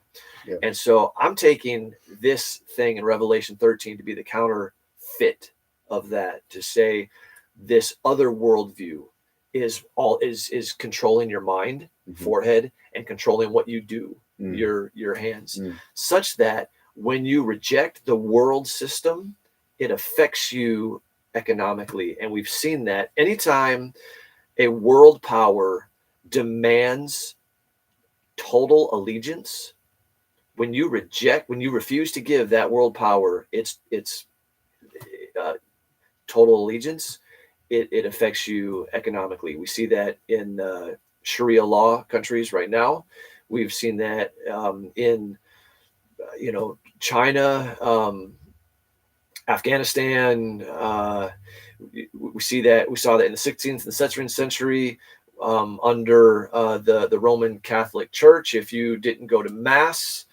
And so I'm taking this thing in Revelation 13 to be the counterfeit of that, to say this other worldview is controlling your mind, forehead, and controlling what you do, your hands, such that when you reject the world system, it affects you economically. And we've seen that anytime a world power demands total allegiance, when you refuse to give that world power its total allegiance, it affects you economically. We see that in Sharia law countries right now. We've seen that in China, Afghanistan. We saw that in the 16th and 17th century under the Roman Catholic Church. If you didn't go to mass,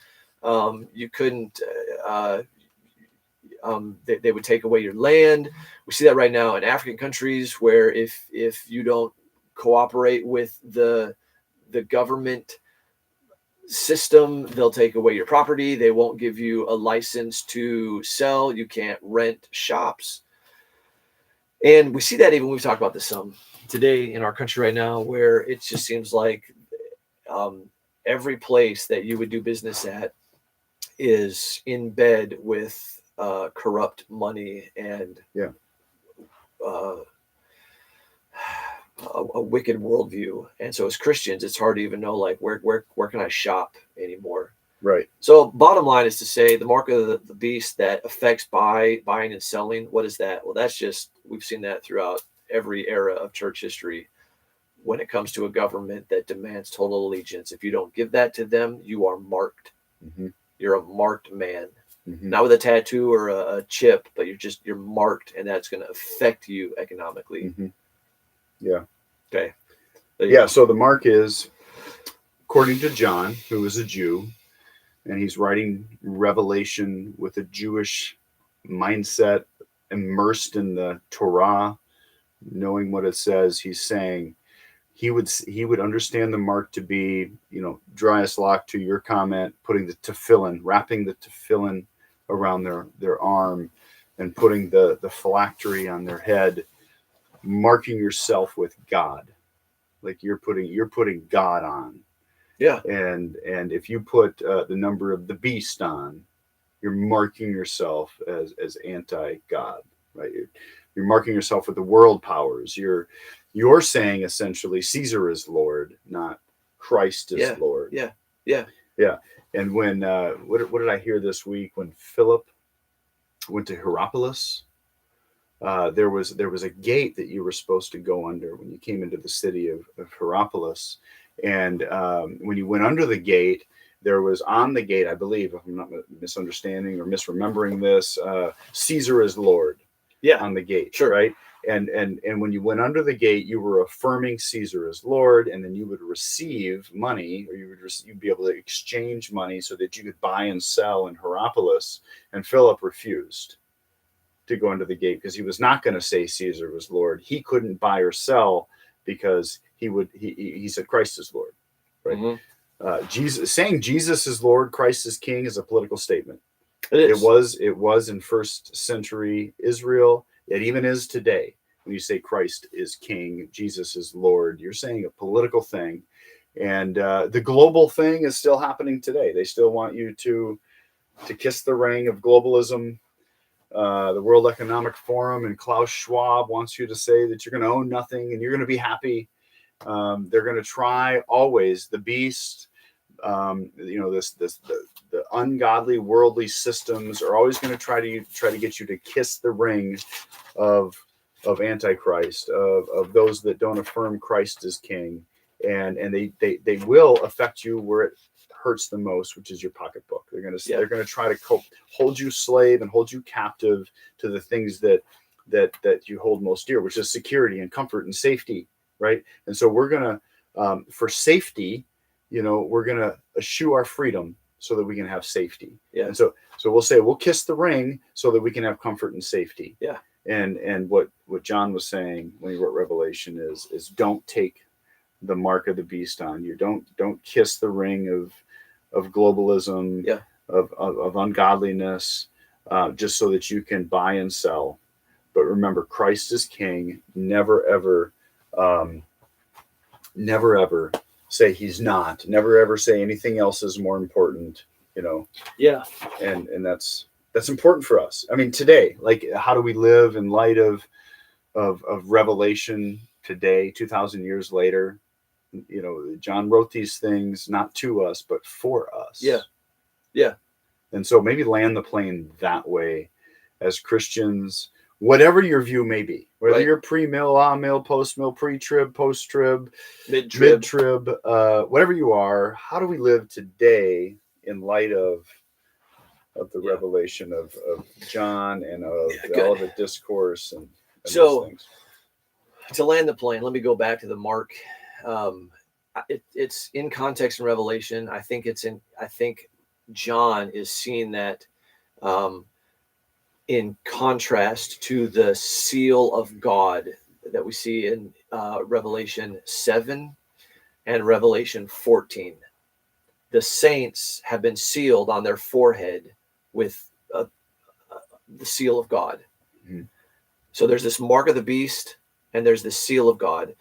you couldn't. They would take away your land. We see that right now in African countries, where if you don't cooperate with the government system. They'll take away your property. They won't give you a license to sell. You can't rent shops. And we see that even we've talked about this some today in our country right now, where it just seems like every place that you would do business at is in bed with corrupt money and uh, a wicked worldview. And so as Christians, it's hard to even know, like, where can I shop anymore? Right. So bottom line is to say the mark of the beast that affects buying and selling. What is that? Well, that's just, we've seen that throughout every era of church history. When it comes to a government that demands total allegiance, if you don't give that to them, you are marked. Mm-hmm. You're a marked man. Mm-hmm. Not with a tattoo or a chip, but you're marked, and that's going to affect you economically. Mm-hmm. Yeah. Okay. Yeah. So the mark is, according to John, who was a Jew, and he's writing Revelation with a Jewish mindset, immersed in the Torah, knowing what it says. He's saying he would understand the mark to be, dryas lock, to your comment, putting the tefillin, wrapping the tefillin around their arm, and putting the phylactery on their head, marking yourself with God, like you're putting God on. Yeah. And if you put the number of the beast on, you're marking yourself as anti-God, right? You're marking yourself with the world powers. You're saying essentially Caesar is Lord, not Christ is Lord. Yeah. And when what did I hear this week? When Philip went to Hierapolis, there was a gate that you were supposed to go under when you came into the city of Hierapolis. And when you went under the gate, there was on the gate, I believe, if I'm not misunderstanding or misremembering this, Caesar is Lord. Yeah. On the gate, sure. Right? And when you went under the gate, you were affirming Caesar as Lord, and then you would receive money, or you'd be able to exchange money so that you could buy and sell in Hierapolis. And Philip refused to go into the gate because he was not going to say Caesar was Lord. He couldn't buy or sell because he said Christ is Lord, right? Mm-hmm. Jesus saying Jesus is Lord, Christ is King is a political statement. It was in first century Israel. It even is today. When you say Christ is King, Jesus is Lord, you're saying a political thing. And the global thing is still happening today. They still want you to kiss the ring of globalism. The World Economic Forum and Klaus Schwab wants you to say that you're going to own nothing and you're going to be happy. They're going to try always the beast. The ungodly worldly systems are always going to try to get you to kiss the ring of Antichrist, of those that don't affirm Christ as King, and they will affect you where it hurts the most, which is your pocketbook. They're going to try to hold you slave and hold you captive to the things that you hold most dear, which is security and comfort and safety, right? And so we're going to for safety, we're going to eschew our freedom so that we can have safety. Yeah. And so we'll say we'll kiss the ring so that we can have comfort and safety. Yeah. And what John was saying when he wrote Revelation is don't take the mark of the beast on you. Don't kiss the ring of globalism, of ungodliness, just so that you can buy and sell. But remember, Christ is King. Never ever say he's not. Never ever say anything else is more important. Yeah. And that's important for us. I mean, today, like, how do we live in light of Revelation today, 2,000 years later? John wrote these things not to us, but for us. Yeah. And so maybe land the plane that way as Christians, whatever your view may be, whether you're pre-mill, mill, post-mill, pre-trib, post-trib, mid-trib, whatever you are. How do we live today in light of the revelation of John and of the Olivet Discourse and those things? To land the plane, let me go back to the mark. It's in context in Revelation. I think John is seeing that in contrast to the seal of God that we see in Revelation 7 and Revelation 14. the saints have been sealed on their forehead with the seal of God. Mm-hmm. So there's this mark of the beast and there's the seal of God.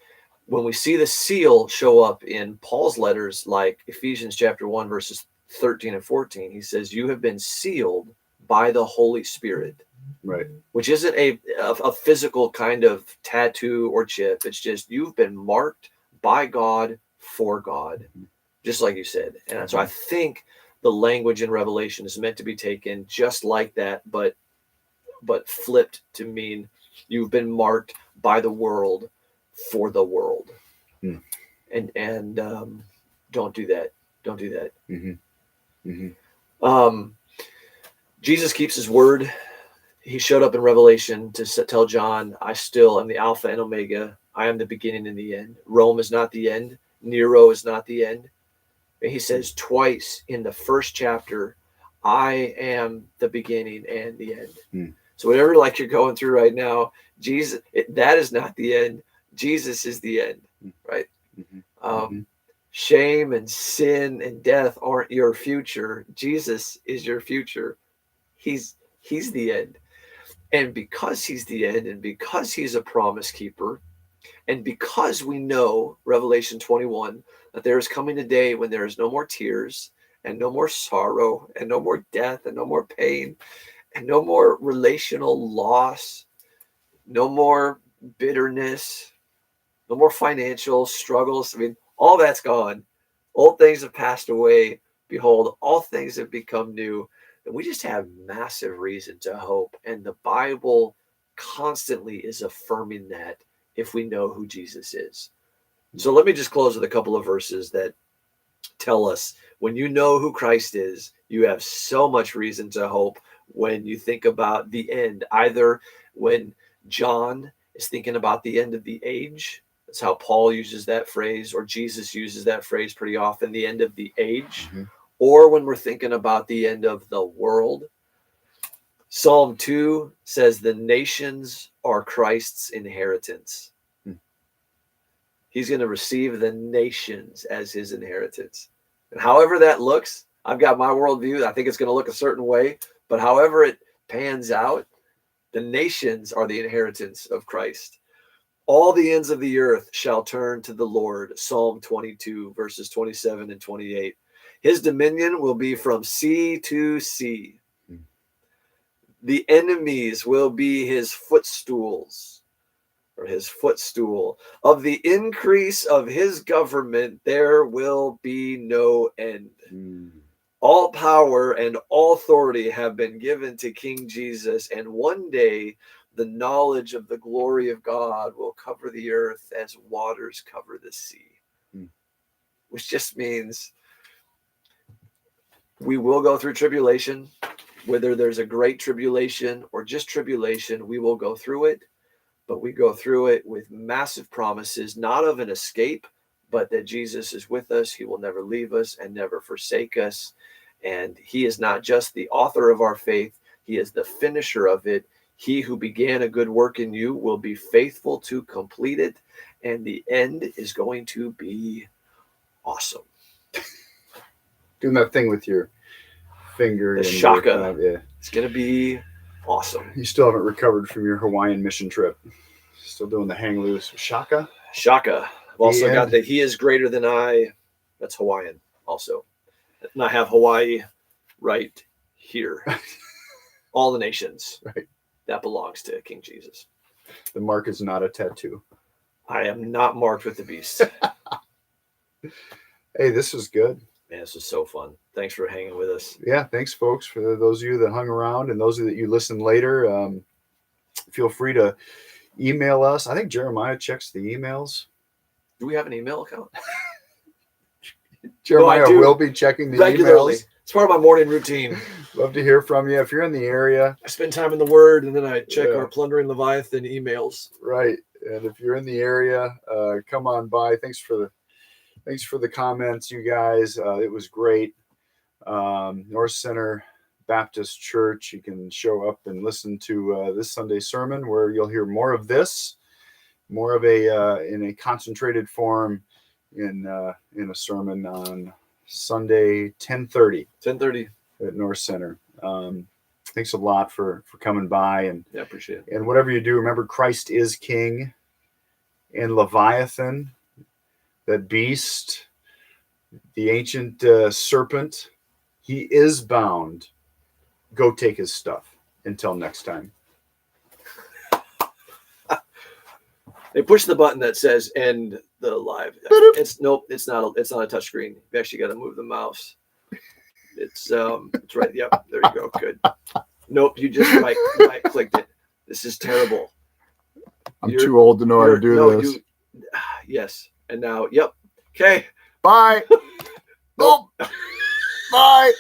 When we see the seal show up in Paul's letters, like Ephesians chapter 1, verses 13 and 14, he says, you have been sealed by the Holy Spirit. Right. Which isn't a physical kind of tattoo or chip. It's just you've been marked by God for God, just like you said. And so I think the language in Revelation is meant to be taken just like that, but flipped to mean you've been marked by the world for the world. And don't do that. Don't do that. Jesus keeps his word. He showed up in Revelation to tell John, I still am the Alpha and Omega. I am the beginning and the end. Rome is not the end. Nero is not the end. And he says twice in the first chapter, I am the beginning and the end. So whatever like you're going through right now, Jesus, that is not the end. Jesus is the end, right? Shame and sin and death aren't your future. Jesus is your future. He's the end. And because he's the end, and because he's a promise keeper, and because we know, Revelation 21, that there is coming a day when there is no more tears, and no more sorrow, and no more death, and no more pain, and no more relational loss, no more bitterness, no more financial struggles. I mean, all that's gone. Old things have passed away. Behold, all things have become new. And we just have massive reason to hope. And the Bible constantly is affirming that if we know who Jesus is. So let me just close with a couple of verses that tell us when you know who Christ is, you have so much reason to hope when you think about the end. Either when John is thinking about the end of the age, that's how Paul uses that phrase, or Jesus uses that phrase pretty often, the end of the age. Or when we're thinking about the end of the world. Psalm 2 says the nations are Christ's inheritance. He's going to receive the nations as his inheritance. And however that looks, I've got my worldview. I think it's going to look a certain way. But however it pans out, the nations are the inheritance of Christ. All the ends of the earth shall turn to the Lord. Psalm 22, verses 27 and 28. His dominion will be from sea to sea. The enemies will be his footstools, or his footstool. Of the increase of his government, there will be no end. All power and all authority have been given to King Jesus, and one day the knowledge of the glory of God will cover the earth as waters cover the sea. Which just means we will go through tribulation. Whether there's a great tribulation or just tribulation, we will go through it. But we go through it with massive promises, not of an escape, but that Jesus is with us. He will never leave us and never forsake us. And he is not just the author of our faith, he is the finisher of it. He who began a good work in you will be faithful to complete it. And the end is going to be awesome. Doing that thing with your finger. The shaka. Yeah. It's going to be awesome. You still haven't recovered from your Hawaiian mission trip. Still doing the hang loose. Shaka. Shaka. I've also got the he is greater than I. That's Hawaiian also. And I have Hawaii right here. All the nations. Right. That belongs to King Jesus. The mark is not a tattoo. I am not marked with the beast. Hey, this was good. Man, this was so fun. Thanks for hanging with us. Yeah, thanks, folks. For those of you that hung around and those of you that you listen later, feel free to email us. I think Jeremiah checks the emails. Do we have an email account? Jeremiah will be checking the regularly. emails. It's part of my morning routine. Love to hear from you. If you're in the area, I spend time in the Word, and then I check our Plundering Leviathan emails. Right. And if you're in the area, come on by. Thanks for the comments, you guys. It was great. North Center Baptist Church. You can show up and listen to this Sunday sermon, where you'll hear more of this, more of a in a concentrated form in a sermon on Sunday, 10:30 10:30. at North Center. Thanks a lot for coming by, and Yeah, appreciate it. and whatever you do, remember Christ is King, and Leviathan, that beast, the ancient serpent, he is bound. Go take his stuff. Until next time. They push the button that says end the live. It's nope, it's not a touch screen. You actually got to move the mouse. It's right. Yep, there you go. Good. Nope, you just right clicked it. This is terrible. I'm too old to know how to do this. Yes. And now, yep. Okay. Bye. Nope. Bye.